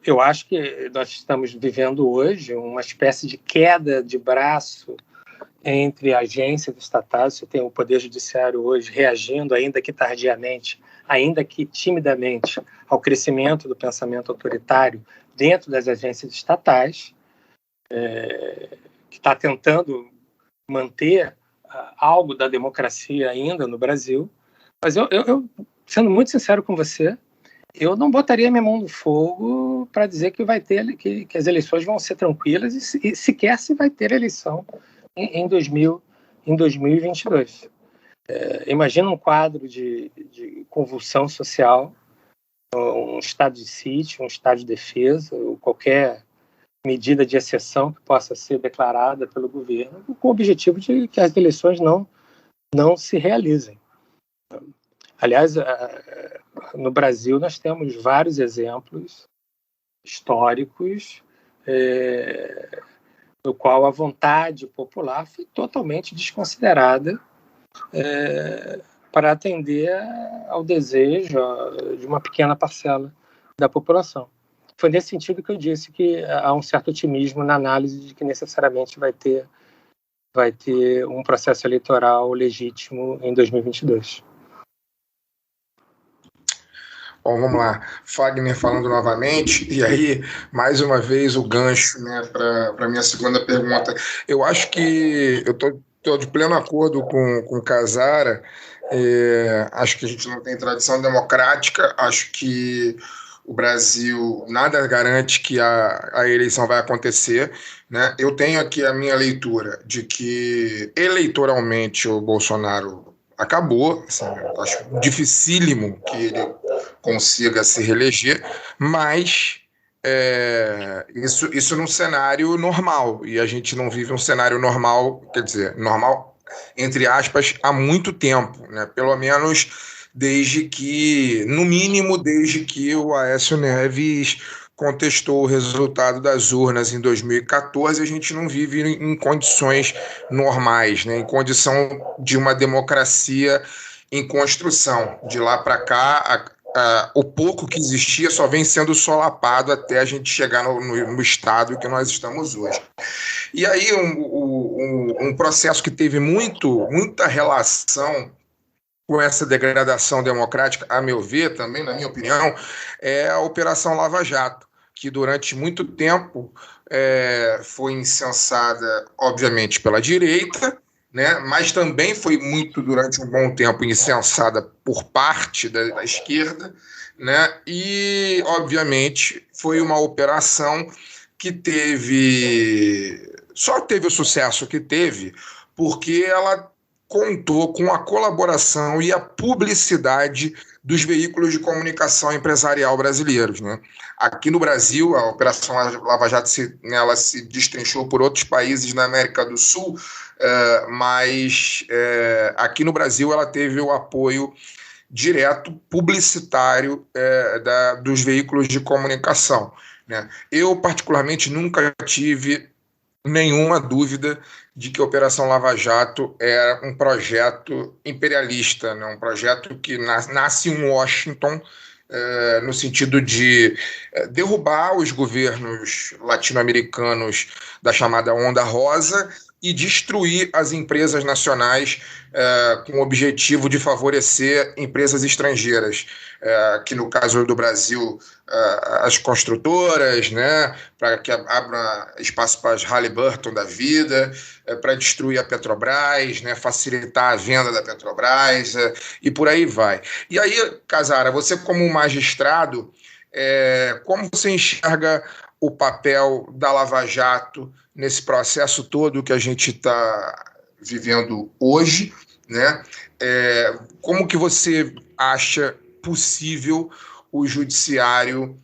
Eu acho que nós estamos vivendo hoje uma espécie de queda de braço entre agências estatais. Você tem o Poder Judiciário hoje reagindo, ainda que tardiamente, ainda que timidamente, ao crescimento do pensamento autoritário dentro das agências estatais, que está tentando manter algo da democracia ainda no Brasil. Mas eu, sendo muito sincero com você, eu não botaria minha mão no fogo para dizer que que as eleições vão ser tranquilas e sequer se vai ter eleição em 2022. Imagina um quadro de convulsão social, um estado de sítio, um estado de defesa, ou qualquer medida de exceção que possa ser declarada pelo governo, com o objetivo de que as eleições não se realizem. Aliás, no Brasil nós temos vários exemplos históricos no qual a vontade popular foi totalmente desconsiderada para atender ao desejo de uma pequena parcela da população. Foi nesse sentido que eu disse que há um certo otimismo na análise de que necessariamente vai ter um processo eleitoral legítimo em 2022. Bom, vamos lá. Fagner falando novamente, e aí, mais uma vez, o gancho, né, para a minha segunda pergunta. Eu acho que eu estou de pleno acordo com o Casara. Acho que a gente não tem tradição democrática, acho que o Brasil nada garante que a eleição vai acontecer, né? Eu tenho aqui a minha leitura de que eleitoralmente o Bolsonaro acabou, assim, acho dificílimo que ele consiga se reeleger, mas isso num cenário normal, e a gente não vive um cenário normal, quer dizer, normal entre aspas, há muito tempo, né? Pelo menos no mínimo desde que o Aécio Neves contestou o resultado das urnas em 2014, a gente não vive em condições normais, né? Em condição de uma democracia em construção. De lá para cá, o pouco que existia só vem sendo solapado até a gente chegar no estado que nós estamos hoje. E aí um processo que teve muita relação com essa degradação democrática, a meu ver, também, na minha opinião, é a Operação Lava Jato, que durante muito tempo foi incensada, obviamente, pela direita, né, mas também foi durante um bom tempo, incensada por parte da esquerda, né, e, obviamente, foi uma operação que só teve o sucesso que teve porque ela contou com a colaboração e a publicidade dos veículos de comunicação empresarial brasileiros, né? Aqui no Brasil, a Operação Lava Jato ela se destrinchou por outros países na América do Sul, mas aqui no Brasil ela teve o apoio direto publicitário dos veículos de comunicação, né? Eu, particularmente, nunca tive nenhuma dúvida de que a Operação Lava Jato é um projeto imperialista, né? Um projeto que nasce em Washington, no sentido de derrubar os governos latino-americanos da chamada Onda Rosa e destruir as empresas nacionais com o objetivo de favorecer empresas estrangeiras, que no caso do Brasil, as construtoras, né, para que abra espaço para as Halliburton da vida, para destruir a Petrobras, né, facilitar a venda da Petrobras, e por aí vai. E aí, Casara, você como magistrado, como você enxerga o papel da Lava Jato nesse processo todo que a gente está vivendo hoje, né? Como que você acha possível o judiciário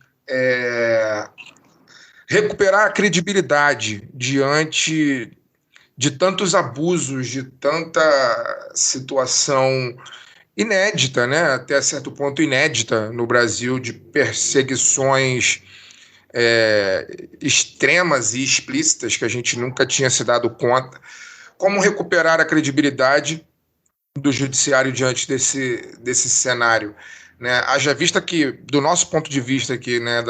recuperar a credibilidade diante de tantos abusos, de tanta situação inédita, né? Até certo ponto inédita no Brasil, de perseguições extremas e explícitas que a gente nunca tinha se dado conta? Como recuperar a credibilidade do judiciário diante desse cenário, né? Haja vista que, do nosso ponto de vista aqui, né,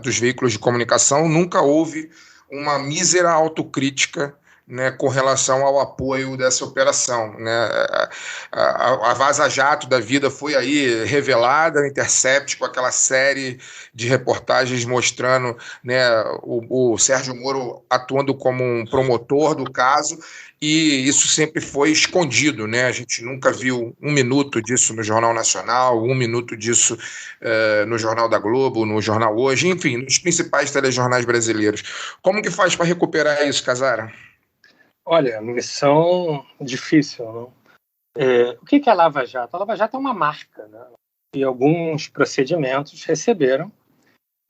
dos veículos de comunicação, nunca houve uma mísera autocrítica, né, com relação ao apoio dessa operação, né? A Vaza Jato da vida foi aí revelada, o Intercept, com aquela série de reportagens mostrando, né, o Sérgio Moro atuando como um promotor do caso, e isso sempre foi escondido, né? A gente nunca viu um minuto disso no Jornal Nacional, um minuto disso no Jornal da Globo, no Jornal Hoje, enfim, nos principais telejornais brasileiros. Como que faz para recuperar isso, Casara? Olha, missão difícil, não? O que é a Lava Jato? A Lava Jato é uma marca, né? E alguns procedimentos receberam.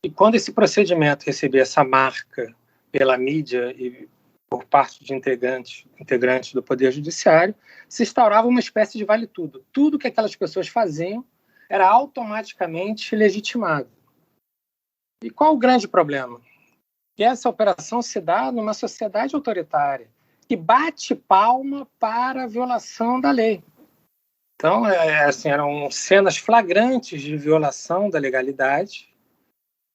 E quando esse procedimento receber essa marca pela mídia e por parte de integrantes do Poder Judiciário, se instaurava uma espécie de vale-tudo. Tudo que aquelas pessoas faziam era automaticamente legitimado. E qual o grande problema? Que essa operação se dá numa sociedade autoritária, que bate palma para a violação da lei. Então, eram cenas flagrantes de violação da legalidade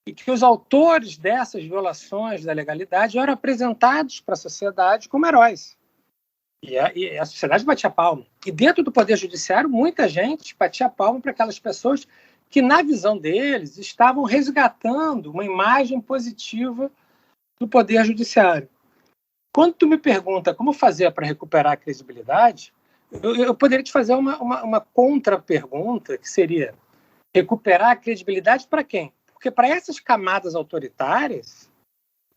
e que os autores dessas violações da legalidade eram apresentados para a sociedade como heróis. E a sociedade batia palma. E dentro do Poder Judiciário, muita gente batia palma para aquelas pessoas que, na visão deles, estavam resgatando uma imagem positiva do Poder Judiciário. Quando tu me pergunta como fazer para recuperar a credibilidade, eu poderia te fazer uma contra-pergunta, que seria: recuperar a credibilidade para quem? Porque para essas camadas autoritárias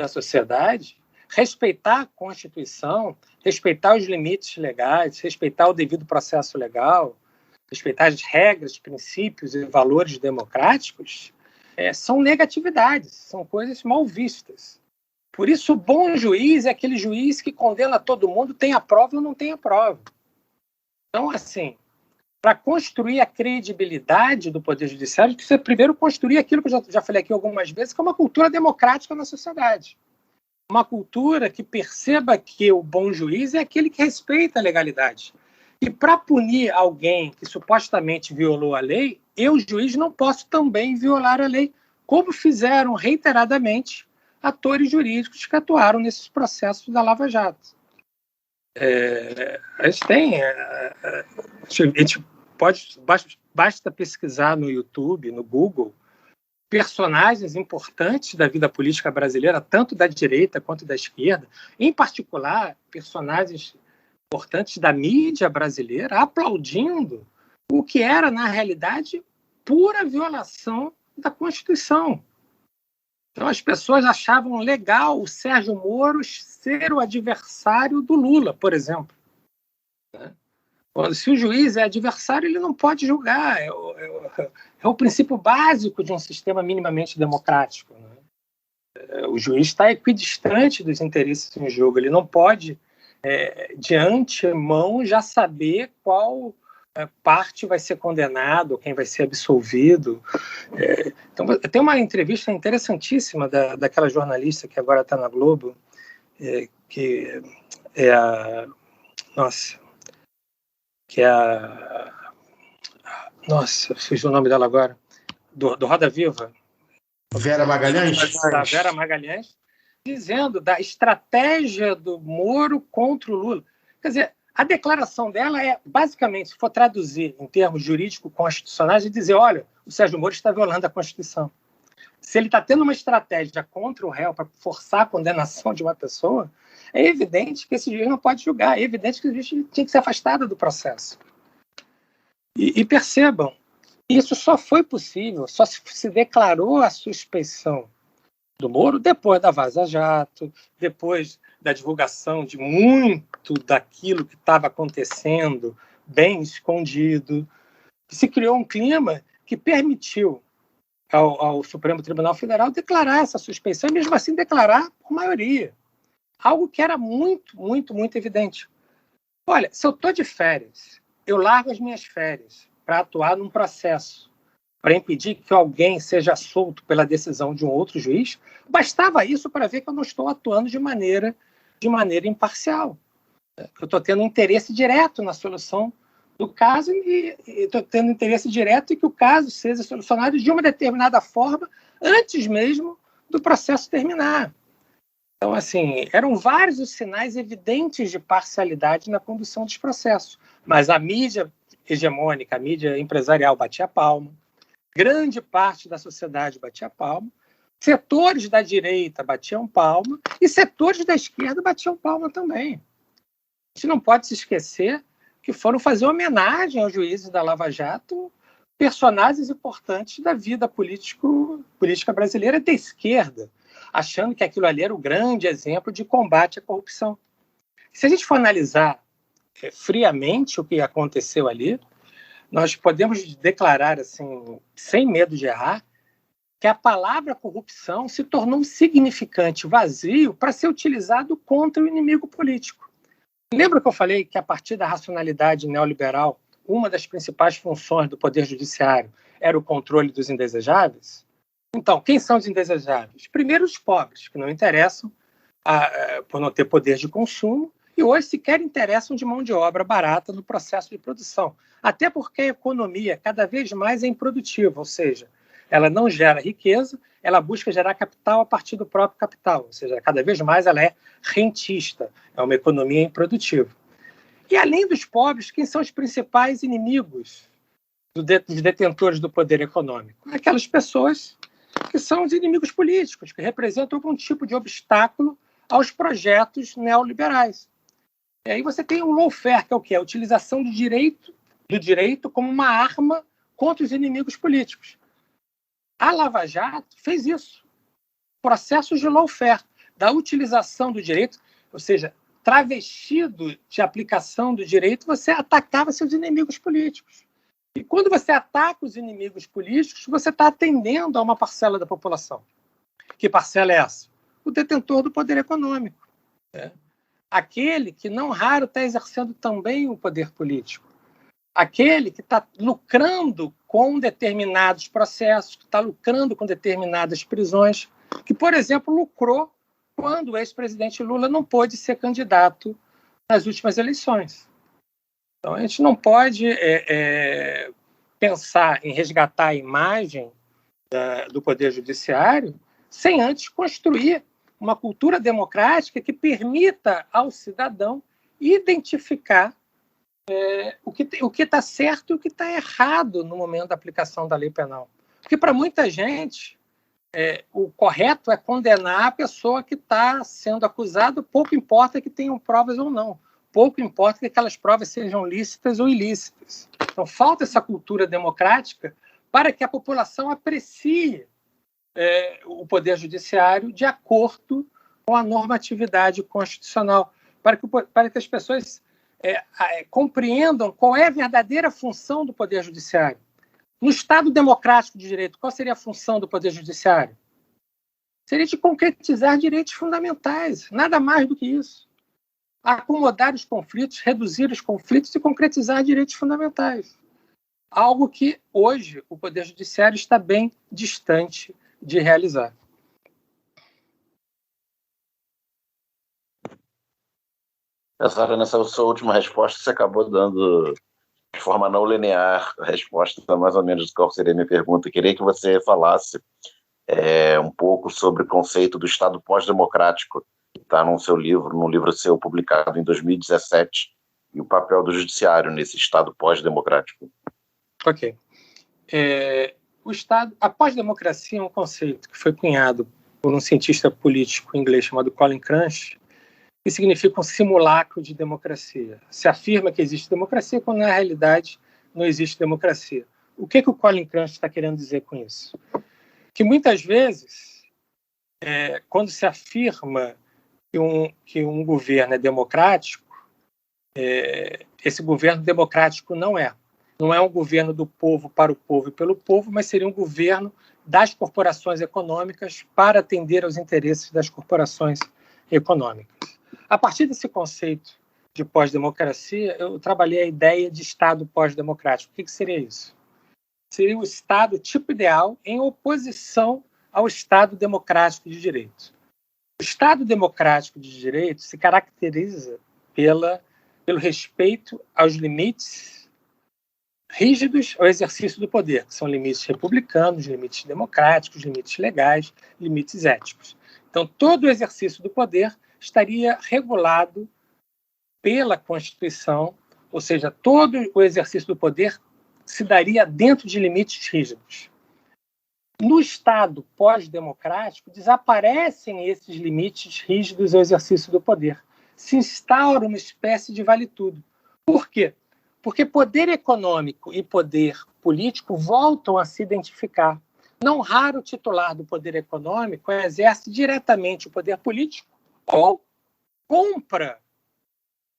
da sociedade, respeitar a Constituição, respeitar os limites legais, respeitar o devido processo legal, respeitar as regras, princípios e valores democráticos, são negatividades, são coisas mal vistas. Por isso, o bom juiz é aquele juiz que condena todo mundo, tem a prova ou não tem a prova. Então, assim, para construir a credibilidade do Poder Judiciário, precisa primeiro construir aquilo que eu já falei aqui algumas vezes, que é uma cultura democrática na sociedade. Uma cultura que perceba que o bom juiz é aquele que respeita a legalidade. E para punir alguém que supostamente violou a lei, eu, juiz, não posso também violar a lei, como fizeram reiteradamente atores jurídicos que atuaram nesses processos da Lava Jato. A gente tem... basta pesquisar no YouTube, no Google, personagens importantes da vida política brasileira, tanto da direita quanto da esquerda, em particular, personagens importantes da mídia brasileira, aplaudindo o que era, na realidade, pura violação da Constituição. Então, as pessoas achavam legal o Sérgio Moro ser o adversário do Lula, por exemplo. Se o juiz é adversário, ele não pode julgar. É o princípio básico de um sistema minimamente democrático. O juiz está equidistante dos interesses em jogo. Ele não pode, de antemão, já saber qual parte vai ser condenado, quem vai ser absolvido. Então, tem uma entrevista interessantíssima daquela jornalista que agora está na Globo, que é a... Nossa, que é a... Nossa, fugiu o nome dela agora. Do Roda Viva. Vera Magalhães? Da Vera Magalhães, dizendo da estratégia do Moro contra o Lula. Quer dizer, a declaração dela é, basicamente, se for traduzir em termos jurídico-constitucionais, de dizer, olha, o Sérgio Moro está violando a Constituição. Se ele está tendo uma estratégia contra o réu para forçar a condenação de uma pessoa, é evidente que esse juiz não pode julgar, é evidente que o juiz tinha que ser afastado do processo. E percebam, isso só foi possível, só se declarou a suspeição do Moro depois da Vaza Jato, depois da divulgação de muito daquilo que estava acontecendo, bem escondido. Se criou um clima que permitiu ao Supremo Tribunal Federal declarar essa suspeição e, mesmo assim, declarar por maioria. Algo que era muito, muito, muito evidente. Olha, se eu estou de férias, eu largo as minhas férias para atuar num processo, para impedir que alguém seja solto pela decisão de um outro juiz, bastava isso para ver que eu não estou atuando de maneira imparcial. Eu estou tendo interesse direto na solução do caso e estou tendo interesse direto em que o caso seja solucionado de uma determinada forma antes mesmo do processo terminar. Então, assim, eram vários os sinais evidentes de parcialidade na condução dos processos. Mas a mídia hegemônica, a mídia empresarial batia palma, grande parte da sociedade batia palma, setores da direita batiam palma e setores da esquerda batiam palma também. A gente não pode se esquecer que foram fazer homenagem aos juízes da Lava Jato, personagens importantes da vida política brasileira da esquerda, achando que aquilo ali era o grande exemplo de combate à corrupção. Se a gente for analisar friamente o que aconteceu ali, nós podemos declarar, assim, sem medo de errar, que a palavra corrupção se tornou um significante vazio para ser utilizado contra o inimigo político. Lembra que eu falei que, a partir da racionalidade neoliberal, uma das principais funções do Poder Judiciário era o controle dos indesejáveis? Então, quem são os indesejáveis? Primeiro, os pobres, que não interessam por não ter poder de consumo e hoje sequer interessam de mão de obra barata no processo de produção. Até porque a economia cada vez mais é improdutiva, ou seja, ela não gera riqueza, ela busca gerar capital a partir do próprio capital, ou seja, cada vez mais ela é rentista, é uma economia improdutiva. E além dos pobres, quem são os principais inimigos dos detentores do poder econômico? Aquelas pessoas que são os inimigos políticos, que representam algum tipo de obstáculo aos projetos neoliberais. E aí você tem o lawfare, que é o quê? A utilização do direito como uma arma contra os inimigos políticos. A Lava Jato fez isso. Processos de lawfare, da utilização do direito, ou seja, travestido de aplicação do direito, você atacava seus inimigos políticos. E quando você ataca os inimigos políticos, você está atendendo a uma parcela da população. Que parcela é essa? O detentor do poder econômico. Aquele que, não raro, está exercendo também o poder político. Aquele que está lucrando com determinados processos, que está lucrando com determinadas prisões, que, por exemplo, lucrou quando o ex-presidente Lula não pôde ser candidato nas últimas eleições. Então, a gente não pode pensar em resgatar a imagem do Poder Judiciário sem antes construir uma cultura democrática que permita ao cidadão identificar o que está certo e o que está errado no momento da aplicação da lei penal. Porque, para muita gente, o correto é condenar a pessoa que está sendo acusada, pouco importa que tenham provas ou não. Pouco importa que aquelas provas sejam lícitas ou ilícitas. Então, falta essa cultura democrática para que a população aprecie o Poder Judiciário de acordo com a normatividade constitucional, para que as pessoas compreendam qual é a verdadeira função do Poder Judiciário. No Estado democrático de direito, qual seria a função do Poder Judiciário? Seria de concretizar direitos fundamentais, nada mais do que isso. Acomodar os conflitos, reduzir os conflitos e concretizar direitos fundamentais. Algo que, hoje, o Poder Judiciário está bem distante de realizar. Sara, nessa sua última resposta, você acabou dando, de forma não linear, a resposta mais ou menos de qual seria a minha pergunta. Eu queria que você falasse um pouco sobre o conceito do Estado pós-democrático, que está num livro seu publicado em 2017, e o papel do judiciário nesse Estado pós-democrático. Ok. A pós-democracia é um conceito que foi cunhado por um cientista político inglês chamado Colin Cranch, que significa um simulacro de democracia. Se afirma que existe democracia, quando na realidade não existe democracia. O que o Colin Cranch está querendo dizer com isso? Que muitas vezes, quando se afirma que um governo é democrático, esse governo democrático não é um governo do povo para o povo e pelo povo, mas seria um governo das corporações econômicas para atender aos interesses das corporações econômicas. A partir desse conceito de pós-democracia, eu trabalhei a ideia de Estado pós-democrático. O que seria isso? Seria o Estado tipo ideal em oposição ao Estado democrático de direito. O Estado democrático de direito se caracteriza pelo respeito aos limites rígidos ao exercício do poder, que são limites republicanos, limites democráticos, limites legais, limites éticos. Então, todo o exercício do poder estaria regulado pela Constituição, ou seja, todo o exercício do poder se daria dentro de limites rígidos. No Estado pós-democrático, desaparecem esses limites rígidos ao exercício do poder. Se instaura uma espécie de vale-tudo. Por quê? Porque poder econômico e poder político voltam a se identificar. Não raro o titular do poder econômico exerce diretamente o poder político ou compra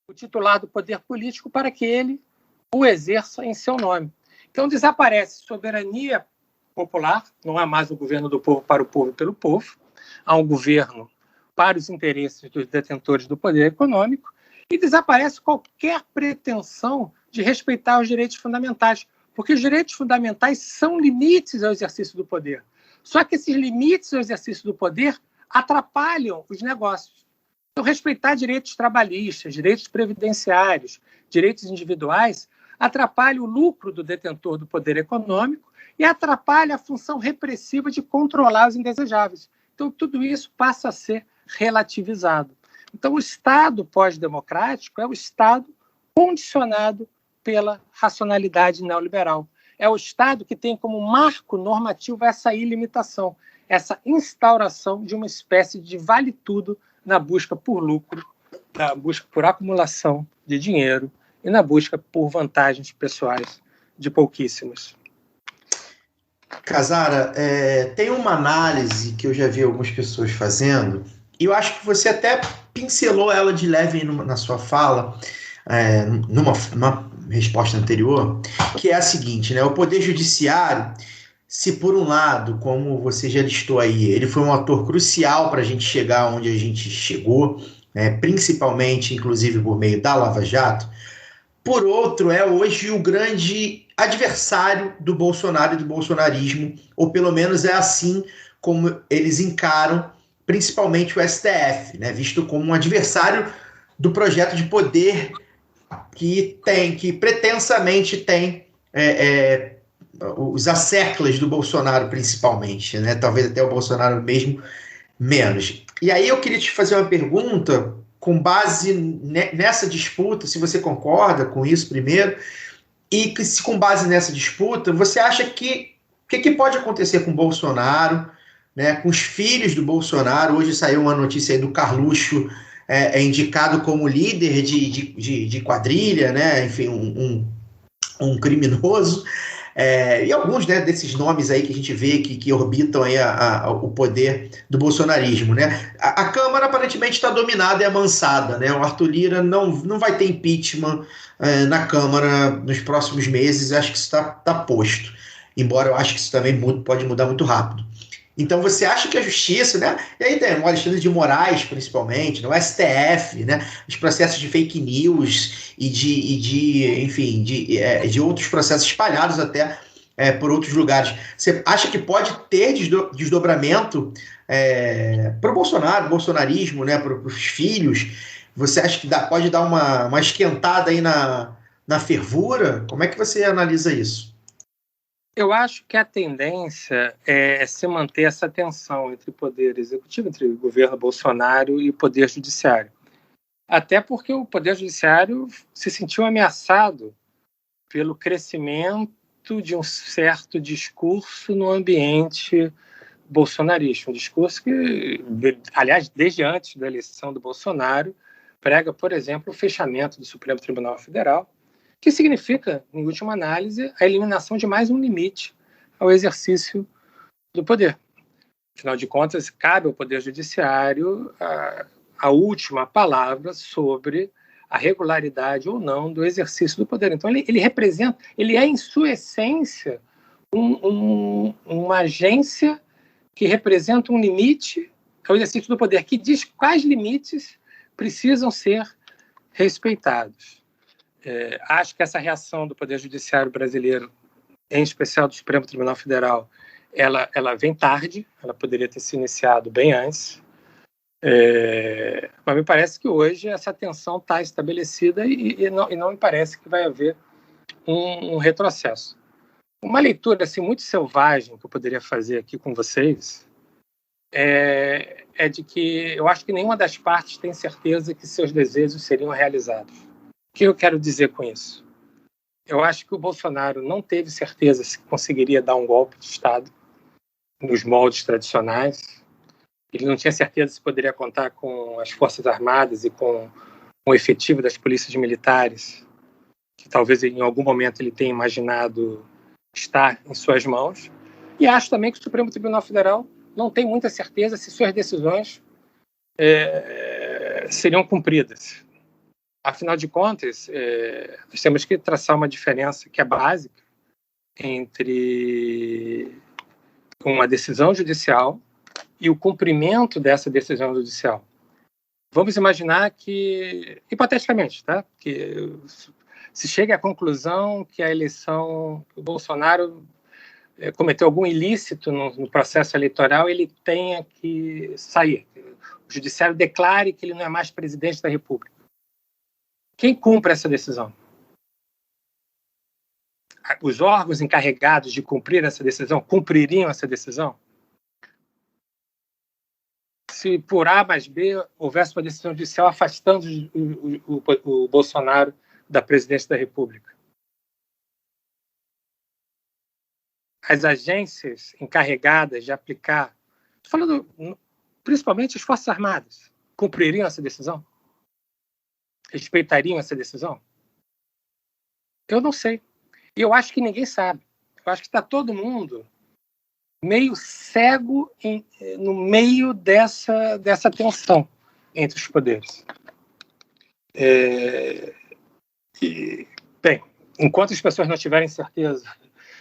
o titular do poder político para que ele o exerça em seu nome. Então desaparece soberania popular, não há mais o governo do povo para o povo e pelo povo, há um governo para os interesses dos detentores do poder econômico e desaparece qualquer pretensão de respeitar os direitos fundamentais, porque os direitos fundamentais são limites ao exercício do poder. Só que esses limites ao exercício do poder atrapalham os negócios. Então, respeitar direitos trabalhistas, direitos previdenciários, direitos individuais, atrapalha o lucro do detentor do poder econômico e atrapalha a função repressiva de controlar os indesejáveis. Então, tudo isso passa a ser relativizado. Então, o Estado pós-democrático é o Estado condicionado pela racionalidade neoliberal. É o Estado que tem como marco normativo essa ilimitação, essa instauração de uma espécie de vale-tudo na busca por lucro, na busca por acumulação de dinheiro e na busca por vantagens pessoais de pouquíssimas. Casara, tem uma análise que eu já vi algumas pessoas fazendo, e eu acho que você até pincelou ela de leve na sua fala, numa resposta anterior, que é a seguinte, né? O Poder Judiciário, se por um lado, como você já listou aí, ele foi um ator crucial para a gente chegar onde a gente chegou, principalmente, inclusive, por meio da Lava Jato, por outro, é hoje o grande adversário do Bolsonaro e do bolsonarismo, ou pelo menos é assim como eles encaram, principalmente o STF, né? Visto como um adversário do projeto de poder que pretensamente tem os asseclas do Bolsonaro, principalmente, né? Talvez até o Bolsonaro mesmo menos. E aí eu queria te fazer uma pergunta com base nessa disputa, se você concorda com isso primeiro, e que se com base nessa disputa, você acha que o que pode acontecer com o Bolsonaro, né, com os filhos do Bolsonaro? Hoje saiu uma notícia aí do Carluxo, indicado como líder de quadrilha, né, enfim, um criminoso, e alguns, né, desses nomes aí que a gente vê que orbitam aí o poder do bolsonarismo, né? A Câmara aparentemente está dominada e amansada, né? O Arthur Lira não vai ter impeachment na Câmara nos próximos meses, acho que isso está posto, embora eu acho que isso também pode mudar muito rápido. Então você acha que a justiça, né? E aí tem o Alexandre de Moraes, principalmente, no STF, né? Os processos de fake news e de outros processos espalhados até por outros lugares. Você acha que pode ter desdobramento para o Bolsonaro, bolsonarismo, né? Para os filhos, Você acha que pode dar uma esquentada aí na fervura? Como é que você analisa isso? Eu acho que a tendência é se manter essa tensão entre o poder executivo, entre o governo Bolsonaro e o poder judiciário. Até porque o poder judiciário se sentiu ameaçado pelo crescimento de um certo discurso no ambiente bolsonarista. Um discurso que, aliás, desde antes da eleição do Bolsonaro, prega, por exemplo, o fechamento do Supremo Tribunal Federal, que significa, em última análise, a eliminação de mais um limite ao exercício do poder. Afinal de contas, cabe ao Poder Judiciário a última palavra sobre a regularidade ou não do exercício do poder. Então, ele representa, ele é, em sua essência, uma agência que representa um limite ao exercício do poder, que diz quais limites precisam ser respeitados. Acho que essa reação do Poder Judiciário brasileiro, em especial do Supremo Tribunal Federal, ela vem tarde, ela poderia ter se iniciado bem antes, mas me parece que hoje essa tensão está estabelecida e não me parece que vai haver um retrocesso. Uma leitura assim, muito selvagem que eu poderia fazer aqui com vocês é de que eu acho que nenhuma das partes tem certeza que seus desejos seriam realizados. O que eu quero dizer com isso? Eu acho que o Bolsonaro não teve certeza se conseguiria dar um golpe de Estado nos moldes tradicionais. Ele não tinha certeza se poderia contar com as Forças Armadas e com o efetivo das polícias militares, que talvez em algum momento ele tenha imaginado estar em suas mãos. E acho também que o Supremo Tribunal Federal não tem muita certeza se suas decisões seriam cumpridas. Afinal de contas, nós temos que traçar uma diferença que é básica entre uma decisão judicial e o cumprimento dessa decisão judicial. Vamos imaginar que, hipoteticamente, tá? Que se chegue à conclusão que a eleição, que o Bolsonaro cometeu algum ilícito no processo eleitoral, ele tenha que sair. O judiciário declare que ele não é mais presidente da República. Quem cumpre essa decisão? Os órgãos encarregados de cumprir essa decisão cumpririam essa decisão? Se por A mais B houvesse uma decisão judicial afastando o Bolsonaro da presidência da República, as agências encarregadas de aplicar, falando principalmente as Forças Armadas, cumpririam essa decisão? Respeitariam essa decisão? Eu não sei. E eu acho que ninguém sabe. Eu acho que está todo mundo meio cego no meio dessa tensão entre os poderes. Bem, enquanto as pessoas não tiverem certeza,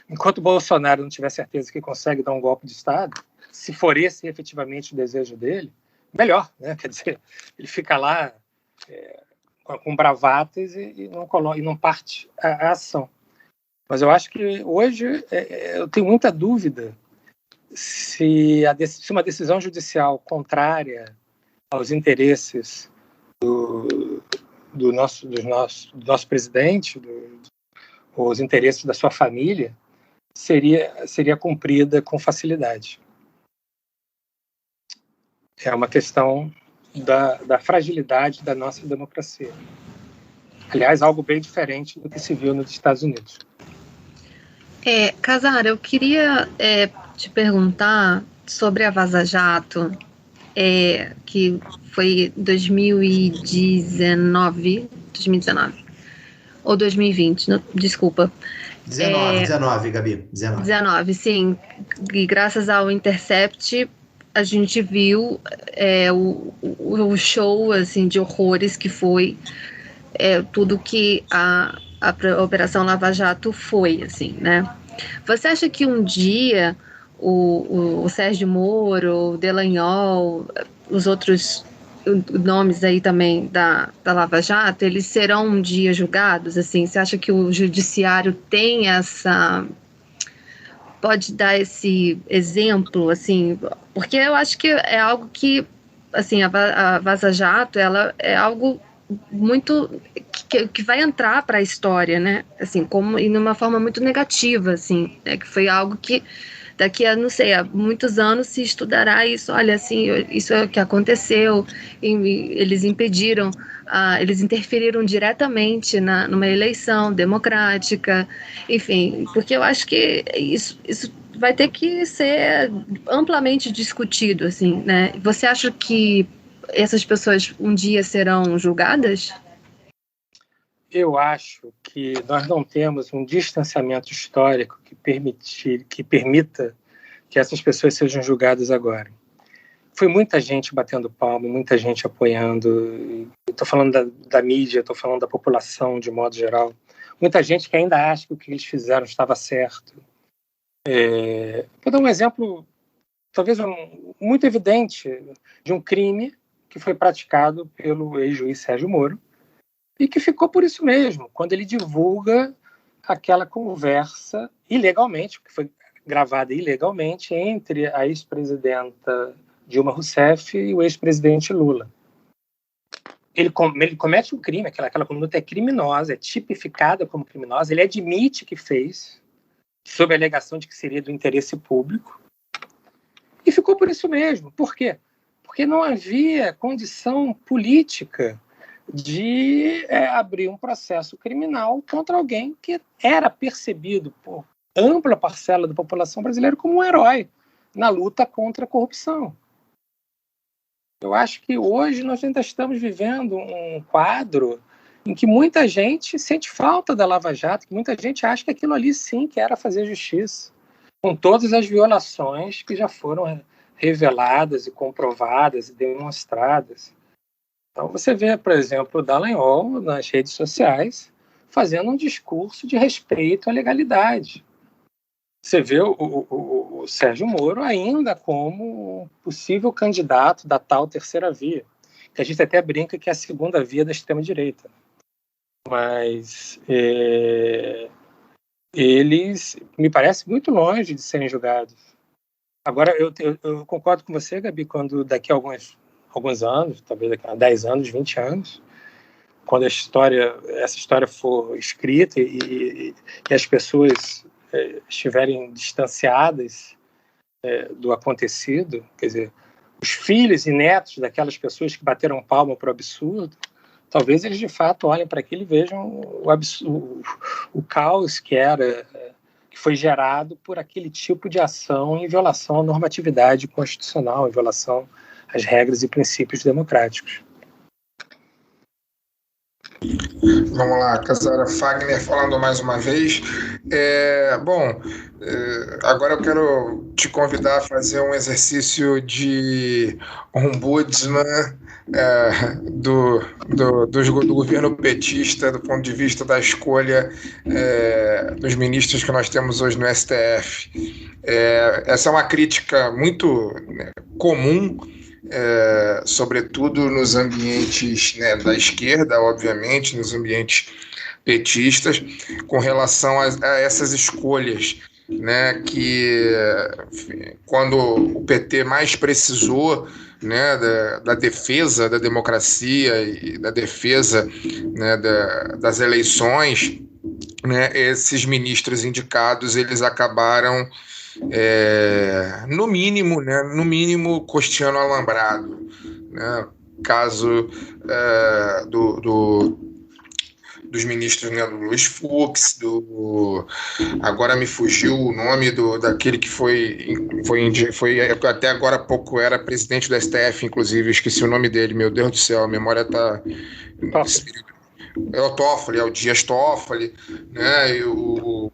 enquanto o Bolsonaro não tiver certeza que consegue dar um golpe de Estado, se for esse efetivamente o desejo dele, melhor, né? Quer dizer, ele fica lá com bravatas e não parte a ação. Mas eu acho que hoje eu tenho muita dúvida se uma decisão judicial contrária aos interesses do nosso presidente, os interesses da sua família, seria cumprida com facilidade. É uma questão da fragilidade da nossa democracia. Aliás, algo bem diferente do que se viu nos Estados Unidos. Casara, eu queria te perguntar sobre a Vaza Jato, que foi 2019 ou 2020, não, desculpa. 19, Gabi. 19, sim. E graças ao Intercept, a gente viu o show assim, de horrores que foi tudo que a Operação Lava Jato foi, assim, né? Você acha que um dia o Sérgio Moro, o Dallagnol, os outros nomes aí também da Lava Jato, eles serão um dia julgados, assim? Você acha que o judiciário tem pode dar esse exemplo, assim? Porque eu acho que é algo que assim, a Vaza Jato, ela é algo muito que vai entrar para a história, né? Assim, como e numa forma muito negativa, assim, né? Que foi algo que daqui a, não sei, há muitos anos se estudará isso. Olha, assim, isso é o que aconteceu. Eles impediram, eles interferiram diretamente numa eleição democrática, enfim, porque eu acho que isso vai ter que ser amplamente discutido, assim, né? Você acha que essas pessoas um dia serão julgadas? Eu acho que nós não temos um distanciamento histórico que permita que essas pessoas sejam julgadas agora. Foi muita gente batendo palma, muita gente apoiando. Estou falando da mídia, estou falando da população de modo geral. Muita gente que ainda acha que o que eles fizeram estava certo. Vou dar um exemplo, talvez muito evidente, de um crime que foi praticado pelo ex-juiz Sérgio Moro, e que ficou por isso mesmo, quando ele divulga aquela conversa ilegalmente, que foi gravada ilegalmente, entre a ex-presidenta Dilma Rousseff e o ex-presidente Lula. Ele comete um crime, aquela conduta é criminosa, é tipificada como criminosa, ele admite que fez, sob a alegação de que seria do interesse público, e ficou por isso mesmo. Por quê? Porque não havia condição política de abrir um processo criminal contra alguém que era percebido por ampla parcela da população brasileira como um herói na luta contra a corrupção. Eu acho que hoje nós ainda estamos vivendo um quadro em que muita gente sente falta da Lava Jato, que muita gente acha que aquilo ali sim que era fazer justiça, com todas as violações que já foram reveladas e comprovadas e demonstradas. Então você vê, por exemplo, o Dallagnol nas redes sociais fazendo um discurso de respeito à legalidade. Você vê o Sérgio Moro ainda como possível candidato da tal terceira via, que a gente até brinca que é a segunda via da extrema-direita. Mas eles me parecem muito longe de serem julgados. Agora, eu concordo com você, Gabi, quando daqui a alguns anos, talvez daqui a 10 anos, 20 anos, quando essa história for escrita e as pessoas estiverem distanciadas do acontecido, quer dizer, os filhos e netos daquelas pessoas que bateram palma para o absurdo, talvez eles de fato olhem para aquilo e vejam o caos que foi gerado por aquele tipo de ação em violação à normatividade constitucional, em violação às regras e princípios democráticos. Vamos lá, Casara Fagner falando mais uma vez. Agora eu quero te convidar a fazer um exercício de ombudsman do governo petista, do ponto de vista da escolha dos ministros que nós temos hoje no STF. Essa é uma crítica muito comum, sobretudo nos ambientes da esquerda, obviamente, nos ambientes petistas, com relação a essas escolhas, que quando o PT mais precisou da defesa da democracia e da defesa das eleições, esses ministros indicados eles acabaram no mínimo costeando alambrado, caso dos ministros, do Luiz Fux, agora me fugiu o nome daquele que foi até agora há pouco era presidente do STF, inclusive, esqueci o nome dele, meu Deus do céu, a memória está... É o Toffoli, é o Dias Toffoli, e o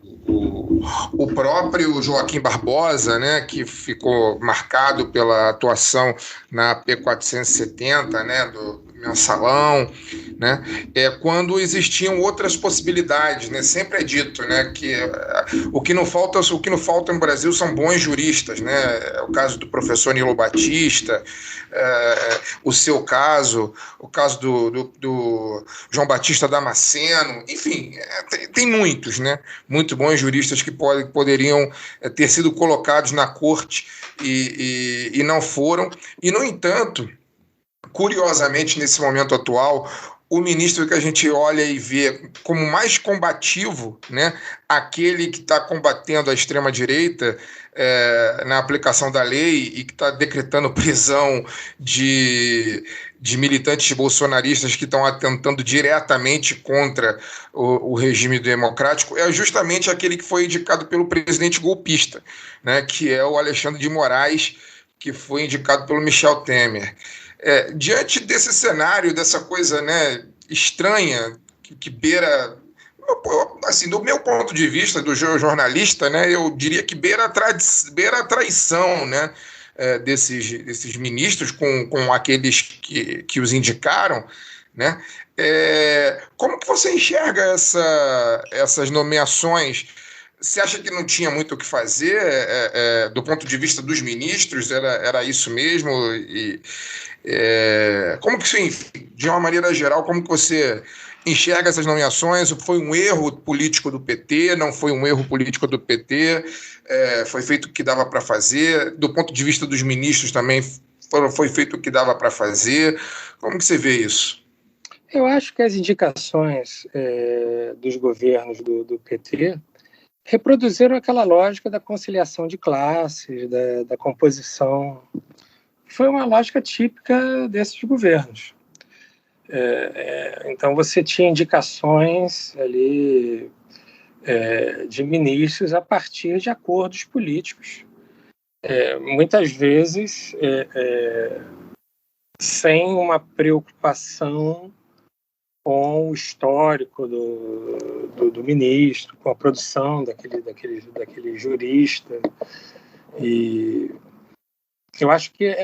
próprio Joaquim Barbosa, que ficou marcado pela atuação na AP 470, do Mensalão, quando existiam outras possibilidades, sempre é dito, que o que não falta no Brasil são bons juristas, É o caso do professor Nilo Batista, o seu caso, o caso do João Batista Damasceno, enfim, tem muitos, muito bons juristas que poderiam ter sido colocados na corte e não foram, e no entanto curiosamente, nesse momento atual, o ministro que a gente olha e vê como mais combativo, né, aquele que está combatendo a extrema-direita na aplicação da lei e que está decretando prisão de militantes bolsonaristas que estão atentando diretamente contra o regime democrático, é justamente aquele que foi indicado pelo presidente golpista, né, que é o Alexandre de Moraes, que foi indicado pelo Michel Temer. Diante desse cenário, dessa coisa, né, estranha, que beira, assim, do meu ponto de vista, do jornalista, né, eu diria que beira a traição, né, desses ministros com aqueles que os indicaram, né? Como que você enxerga essas nomeações? Você acha que não tinha muito o que fazer do ponto de vista dos ministros? Era isso mesmo? Como que, enfim, de uma maneira geral, como que você enxerga essas nomeações? Foi um erro político do PT? Não foi um erro político do PT? Foi feito o que dava para fazer? Do ponto de vista dos ministros também, foi feito o que dava para fazer? Como que você vê isso? Eu acho que as indicações dos governos do PT reproduziram aquela lógica da conciliação de classes, da composição. Foi uma lógica típica desses governos. Então você tinha indicações ali de ministros a partir de acordos políticos, muitas vezes sem uma preocupação com o histórico do ministro, com a produção daquele jurista. E eu acho que,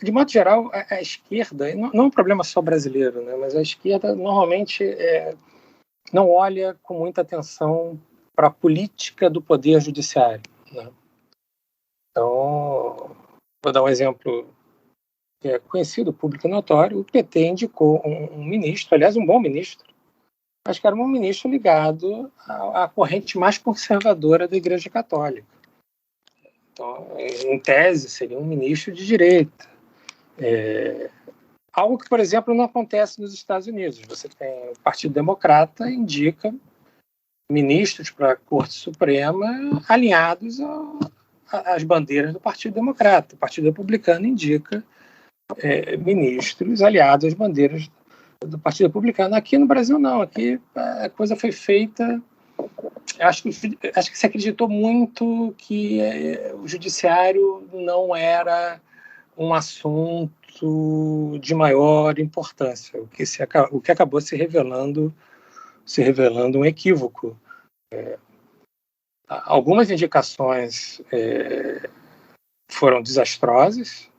de modo geral, a esquerda, não é um problema só brasileiro, né, mas a esquerda normalmente não olha com muita atenção para a política do poder judiciário, né? Então, vou dar um exemplo que é conhecido, público e notório. O PT indicou um ministro, aliás, um bom ministro, mas que era um ministro ligado à corrente mais conservadora da Igreja Católica. Então, em tese, seria um ministro de direita. Algo que, por exemplo, não acontece nos Estados Unidos. Você tem o Partido Democrata indica ministros para a Corte Suprema alinhados às bandeiras do Partido Democrata. O Partido Republicano indica ministros aliados às bandeiras do Partido Republicano. Aqui no Brasil, não. Aqui a coisa foi feita... Acho que se acreditou muito que o judiciário não era um assunto de maior importância, o que acabou se revelando um equívoco. Algumas indicações foram desastrosas,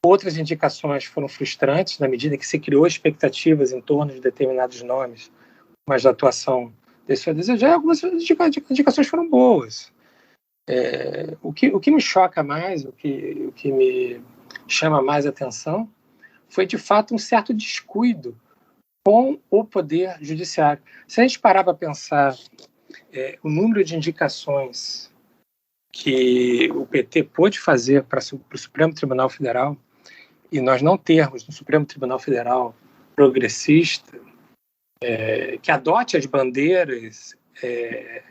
outras indicações foram frustrantes, na medida que se criou expectativas em torno de determinados nomes, mas a atuação desse foi desejar. Algumas indicações foram boas. O que me choca mais, o que me chama mais atenção, foi de fato um certo descuido com o poder judiciário. Se a gente parar para pensar o número de indicações que o PT pôde fazer para o Supremo Tribunal Federal, e nós não termos no Supremo Tribunal Federal progressista que adote as bandeiras,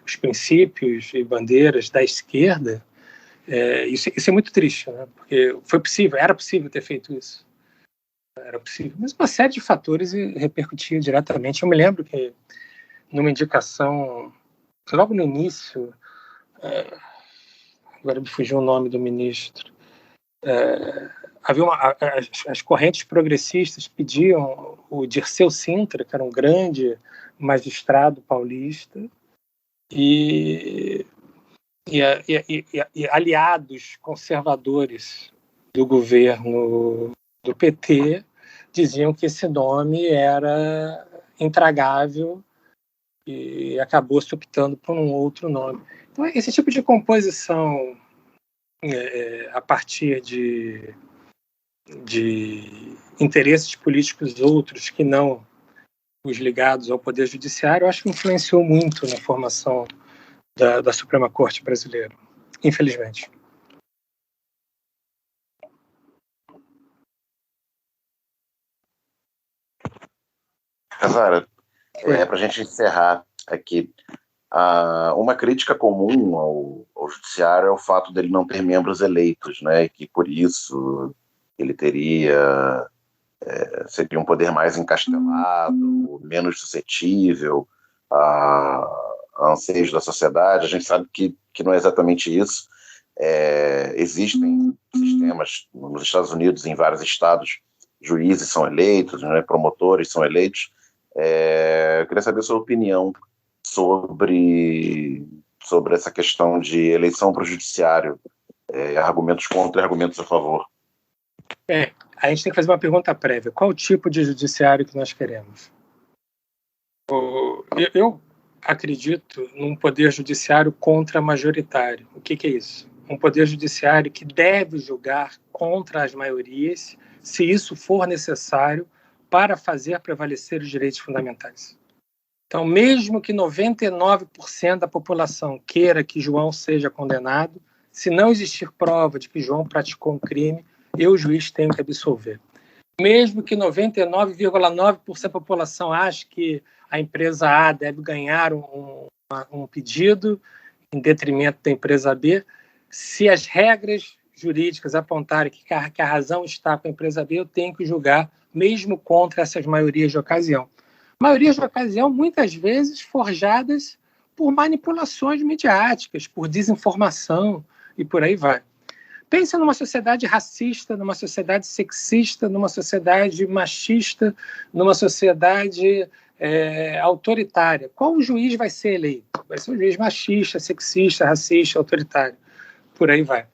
os princípios e bandeiras da esquerda, isso é muito triste, né? Porque era possível ter feito isso. Era possível, mas uma série de fatores repercutia diretamente. Eu me lembro que numa indicação, logo no início, agora me fugiu o nome do ministro, havia as correntes progressistas pediam o Dirceu Sintra, que era um grande magistrado paulista, e aliados conservadores do governo do PT diziam que esse nome era intragável e acabou se optando por um outro nome. Então, esse tipo de composição a partir de interesses políticos outros que não os ligados ao Poder Judiciário, eu acho que influenciou muito na formação da Suprema Corte brasileira, infelizmente. Casara, para a gente encerrar aqui, uma crítica comum ao judiciário é o fato dele não ter membros eleitos, né? Que por isso ele seria um poder mais encastelado, menos suscetível a anseios da sociedade. A gente sabe que não é exatamente isso. Existem sistemas nos Estados Unidos, em vários estados, juízes são eleitos, né, promotores são eleitos. Eu queria saber a sua opinião sobre essa questão de eleição para o judiciário, argumentos contra e argumentos a favor. A gente tem que fazer uma pergunta prévia. Qual o tipo de judiciário que nós queremos? Eu acredito num poder judiciário contra-majoritário. O que é isso? Um poder judiciário que deve julgar contra as maiorias, se isso for necessário, para fazer prevalecer os direitos fundamentais. Então, mesmo que 99% da população queira que João seja condenado, se não existir prova de que João praticou um crime, eu, juiz, tenho que absolver. Mesmo que 99,9% da população ache que a empresa A deve ganhar um pedido em detrimento da empresa B, se as regras jurídicas apontarem que a razão está com a empresa B, eu tenho que julgar, mesmo contra essas maiorias de ocasião. Maiorias de ocasião, muitas vezes, forjadas por manipulações midiáticas, por desinformação e por aí vai. Pensa numa sociedade racista, numa sociedade sexista, numa sociedade machista, numa sociedade autoritária. Qual juiz vai ser eleito? Vai ser um juiz machista, sexista, racista, autoritário. Por aí vai.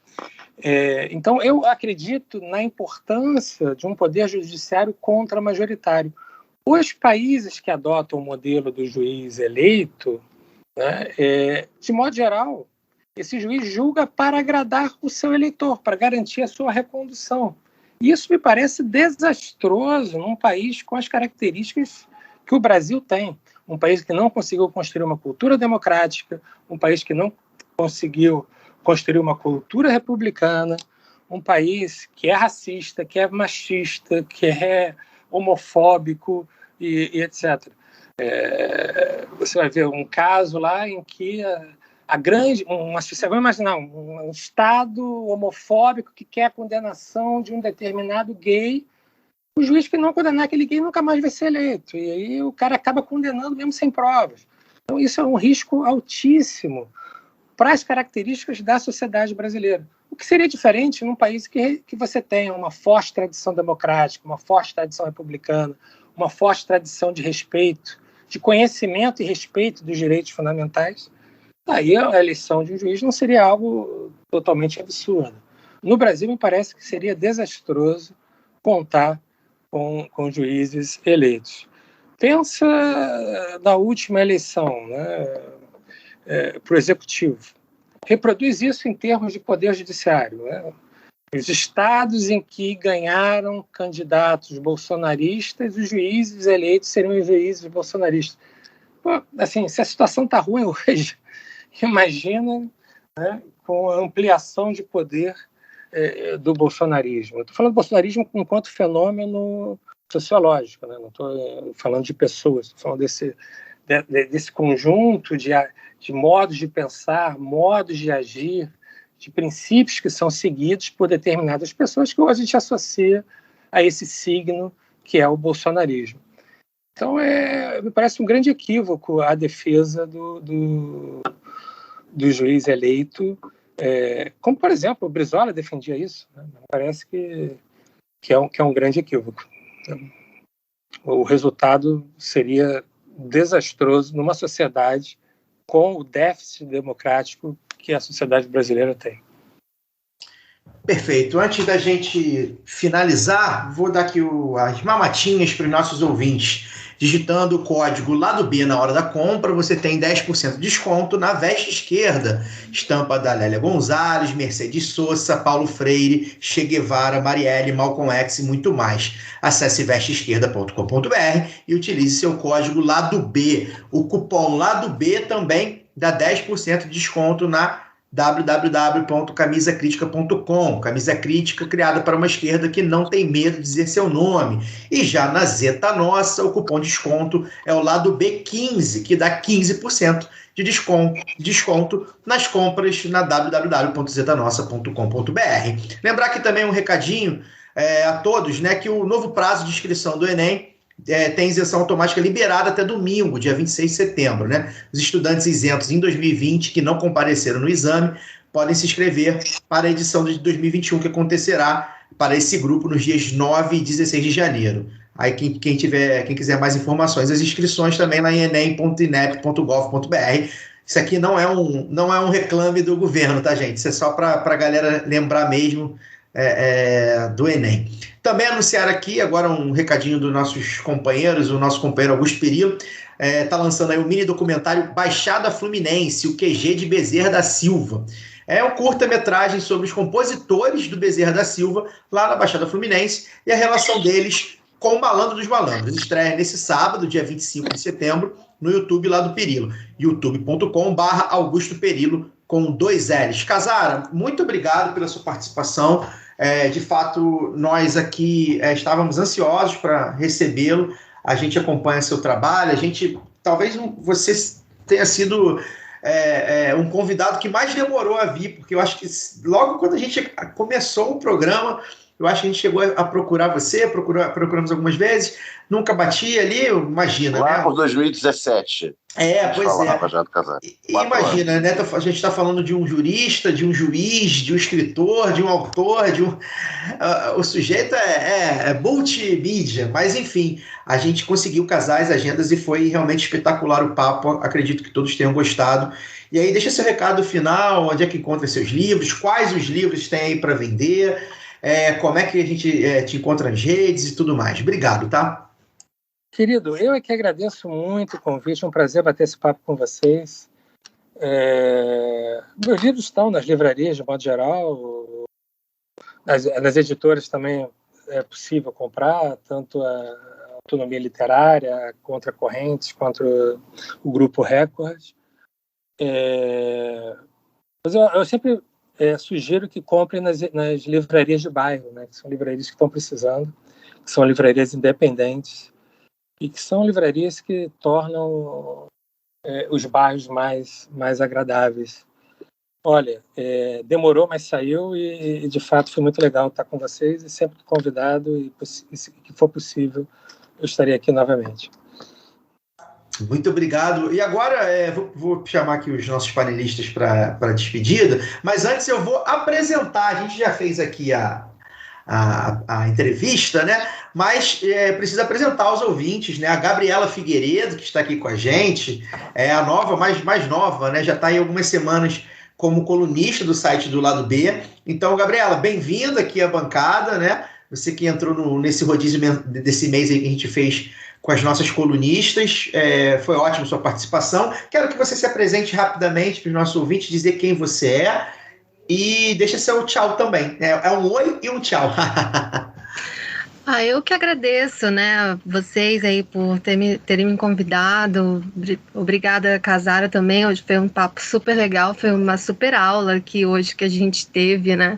Então, eu acredito na importância de um poder judiciário contra-majoritário. Os países que adotam o modelo do juiz eleito, né, de modo geral, esse juiz julga para agradar o seu eleitor, para garantir a sua recondução. E isso me parece desastroso num país com as características que o Brasil tem. Um país que não conseguiu construir uma cultura democrática, um país que não conseguiu construir uma cultura republicana, um país que é racista, que é machista, que é homofóbico e etc. Você vai ver um caso lá em que vamos imaginar um Estado homofóbico que quer a condenação de um determinado gay, o juiz que não condenar aquele gay nunca mais vai ser eleito, e aí o cara acaba condenando mesmo sem provas. Então isso é um risco altíssimo para as características da sociedade brasileira. O que seria diferente num país que você tenha uma forte tradição democrática, uma forte tradição republicana, uma forte tradição de respeito, de conhecimento e respeito dos direitos fundamentais. Aí a eleição de um juiz não seria algo totalmente absurdo. No Brasil, me parece que seria desastroso contar com juízes eleitos. Pensa na última eleição, né, para o Executivo. Reproduz isso em termos de poder judiciário. Né? Os estados em que ganharam candidatos bolsonaristas, os juízes eleitos seriam os juízes bolsonaristas. Pô, assim, se a situação está ruim hoje, imagina, né, com a ampliação de poder do bolsonarismo. Estou falando do bolsonarismo enquanto fenômeno sociológico, né? Não estou falando de pessoas, estou falando desse conjunto de modos de pensar, modos de agir, de princípios que são seguidos por determinadas pessoas que hoje a gente associa a esse signo que é o bolsonarismo. Então, me parece um grande equívoco a defesa do juiz eleito, como, por exemplo, o Brizola defendia isso. Né? Parece que é um grande equívoco. O resultado seria desastroso numa sociedade com o déficit democrático que a sociedade brasileira tem. Perfeito. Antes da gente finalizar, vou dar aqui as mamatinhas para os nossos ouvintes. Digitando o código Lado B na hora da compra, você tem 10% de desconto na Veste Esquerda. Estampa da Lélia Gonzalez, Mercedes Sosa, Paulo Freire, Che Guevara, Marielle, Malcolm X e muito mais. Acesse vesteesquerda.com.br e utilize seu código Lado B. O cupom Lado B também dá 10% de desconto na www.camisacritica.com. Camisa Crítica criada para uma esquerda que não tem medo de dizer seu nome. E já na Zeta Nossa, o cupom de desconto é o lado B15, que dá 15% de desconto nas compras na www.zetanossa.com.br. Lembrar aqui também um recadinho a todos, né, que o novo prazo de inscrição do Enem tem isenção automática liberada até domingo, dia 26 de setembro. Né? Os estudantes isentos em 2020 que não compareceram no exame podem se inscrever para a edição de 2021, que acontecerá para esse grupo nos dias 9 e 16 de janeiro. Aí quem quiser mais informações, as inscrições também lá em enem.inep.gov.br. Isso aqui não é um reclame do governo, tá, gente? Isso é só para a galera lembrar mesmo do Enem. Também anunciar aqui agora um recadinho dos nossos companheiros, o nosso companheiro Augusto Perillo está lançando aí um mini documentário Baixada Fluminense, o QG de Bezerra da Silva. É um curta-metragem sobre os compositores do Bezerra da Silva, lá na Baixada Fluminense, e a relação deles com o Malandro dos Malandros. Estreia nesse sábado, dia 25 de setembro, no YouTube lá do Perillo, youtube.com/Augusto Perillo, com 2 L's. Casara, muito obrigado pela sua participação. De fato, nós aqui estávamos ansiosos para recebê-lo. A gente acompanha seu trabalho. Talvez você tenha sido um convidado que mais demorou a vir, porque eu acho que logo quando a gente começou o programa, eu acho que a gente chegou a procurar você, procuramos algumas vezes, nunca batia ali, imagina, lá né? por 2017. Pois é. Imagina, né? A gente está falando de um jurista, de um juiz, de um escritor, de um autor, o sujeito é multimídia, mas enfim, a gente conseguiu casar as agendas e foi realmente espetacular o papo, acredito que todos tenham gostado. E aí, deixa seu recado final, onde é que encontra seus livros, quais os livros tem aí para vender, como é que a gente te encontra nas redes e tudo mais. Obrigado, tá? Querido, eu é que agradeço muito o convite, é um prazer bater esse papo com vocês. Meus livros estão nas livrarias, de modo geral, nas editoras também é possível comprar, tanto a Autonomia Literária, Contra Correntes, quanto o Grupo Record. Mas eu sempre sugiro que comprem nas livrarias de bairro, né, que são livrarias que estão precisando, que são livrarias independentes, e que são livrarias que tornam os bairros mais agradáveis. Olha, demorou, mas saiu, e de fato foi muito legal estar com vocês, e sempre convidado, e que for possível, eu estarei aqui novamente. Muito obrigado. E agora vou chamar aqui os nossos panelistas para a despedida, mas antes eu vou apresentar, a gente já fez aqui a entrevista, né? Mas precisa apresentar aos ouvintes, né? A Gabriela Figueiredo, que está aqui com a gente, é a nova, mais nova, né? Já está aí algumas semanas como colunista do site do Lado B. Então, Gabriela, bem-vinda aqui à bancada, né? Você que entrou nesse rodízio desse mês aí que a gente fez com as nossas colunistas, foi ótima sua participação. Quero que você se apresente rapidamente para os nossos ouvintes, dizer quem você é, e deixa seu tchau também. É um oi e um tchau. Eu que agradeço, né, vocês aí por terem me convidado. Obrigada, Casara, também. Hoje foi um papo super legal, foi uma super aula aqui hoje que a gente teve, né?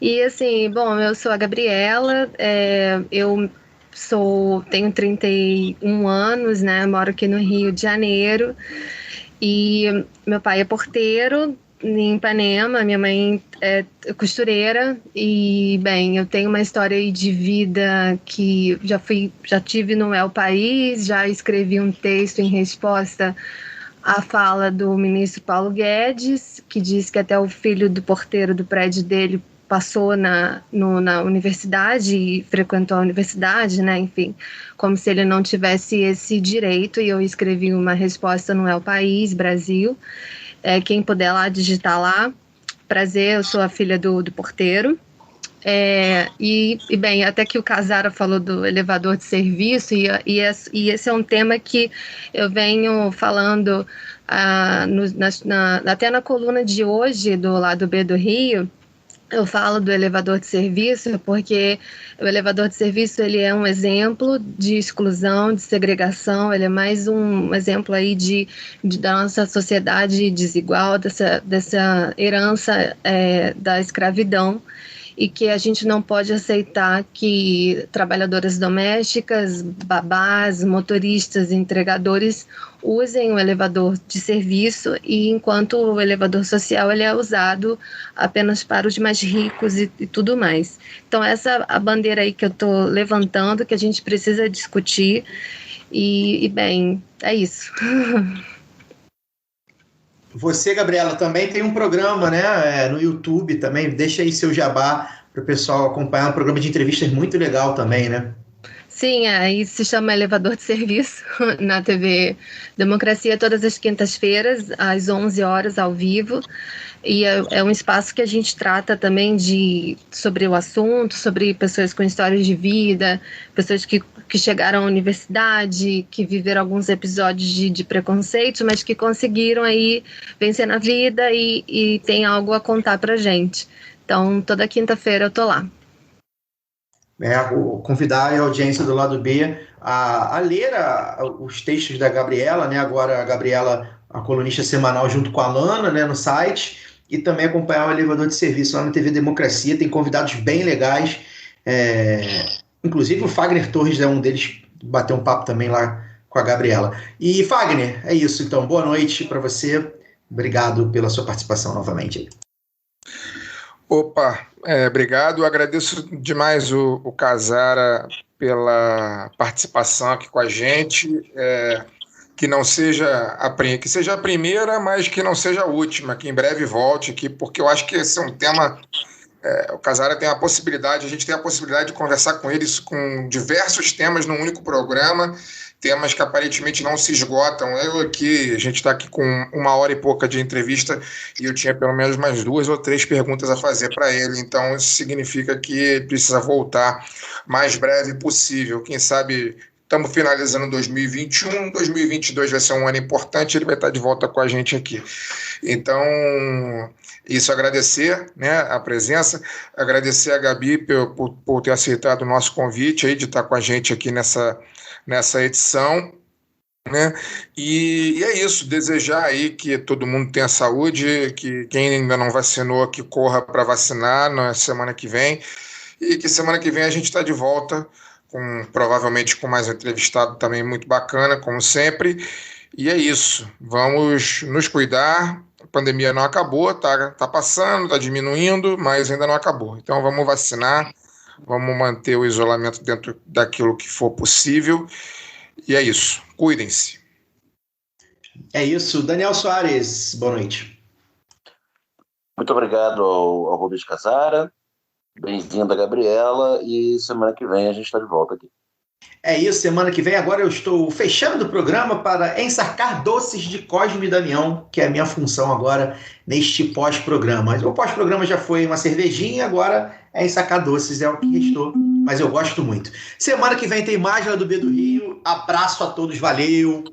E assim, bom, eu sou a Gabriela, eu tenho 31 anos, né, moro aqui no Rio de Janeiro, e meu pai é porteiro em Ipanema, minha mãe é costureira, e bem, eu tenho uma história aí de vida que já tive no El País, já escrevi um texto em resposta à fala do ministro Paulo Guedes, que diz que até o filho do porteiro do prédio dele passou na universidade e frequentou a universidade, né? Enfim, como se ele não tivesse esse direito, e eu escrevi uma resposta no El País, Brasil. Quem puder lá, digitar lá. Prazer, eu sou a filha do porteiro. E bem, até que o Casara falou do elevador de serviço, e esse é um tema que eu venho falando até na coluna de hoje do Lado B do Rio, eu falo do elevador de serviço porque o elevador de serviço ele é um exemplo de exclusão, de segregação, ele é mais um exemplo aí da nossa sociedade desigual, dessa herança da escravidão, e que a gente não pode aceitar que trabalhadoras domésticas, babás, motoristas, entregadores usem o elevador de serviço, e enquanto o elevador social ele é usado apenas para os mais ricos e tudo mais. Então essa é a bandeira aí que eu estou levantando, que a gente precisa discutir, e bem, é isso. Você, Gabriela, também tem um programa, né, no YouTube também. Deixa aí seu jabá para o pessoal acompanhar, um programa de entrevistas muito legal também, né? Sim, aí se chama Elevador de Serviço, na TV Democracia, todas as quintas-feiras, às 11 horas, ao vivo. E é um espaço que a gente trata também sobre o assunto, sobre pessoas com histórias de vida, pessoas que chegaram à universidade, que viveram alguns episódios de preconceito, mas que conseguiram aí vencer na vida e tem algo a contar pra gente. Então, toda quinta-feira eu tô lá. Convidar a audiência do Lado B a ler os textos da Gabriela, né? Agora a Gabriela, a colunista semanal, junto com a Lana, né, no site, e também acompanhar o Elevador de Serviço lá na TV Democracia. Tem convidados bem legais, inclusive o Fagner Torres é um deles, bateu um papo também lá com a Gabriela. E Fagner, é isso então, boa noite para você, obrigado pela sua participação novamente. Opa, obrigado, eu agradeço demais o Casara pela participação aqui com a gente, que não seja que seja a primeira, mas que não seja a última, que em breve volte aqui, porque eu acho que esse é um tema, o Casara tem a possibilidade, a gente tem a possibilidade de conversar com eles com diversos temas num único programa, temas que aparentemente não se esgotam. A gente está aqui com 1 hora e pouca de entrevista e eu tinha pelo menos mais 2 ou 3 perguntas a fazer para ele, então isso significa que ele precisa voltar o mais breve possível. Quem sabe estamos finalizando 2021, 2022 vai ser um ano importante, ele vai estar de volta com a gente aqui. Então, isso, agradecer, né, a presença, agradecer a Gabi por ter aceitado o nosso convite aí, de estar com a gente aqui nessa edição, né? E é isso, desejar aí que todo mundo tenha saúde, que quem ainda não vacinou, que corra para vacinar na semana que vem, e que semana que vem a gente está de volta, provavelmente com mais um entrevistado também muito bacana, como sempre. E é isso, vamos nos cuidar, a pandemia não acabou, tá passando, tá diminuindo, mas ainda não acabou. Então vamos vacinar, vamos manter o isolamento dentro daquilo que for possível. E é isso. Cuidem-se. É isso. Daniel Soares, boa noite. Muito obrigado ao Rubens Casara. Bem-vinda, Gabriela. E semana que vem a gente está de volta aqui. É isso. Semana que vem agora eu estou fechando o programa para ensarcar doces de Cosme e Damião, que é a minha função agora neste pós-programa. O pós-programa já foi uma cervejinha, agora é ensacar doces, é o que restou, mas eu gosto muito. Semana que vem tem mais lá do B do Rio. Abraço a todos, valeu!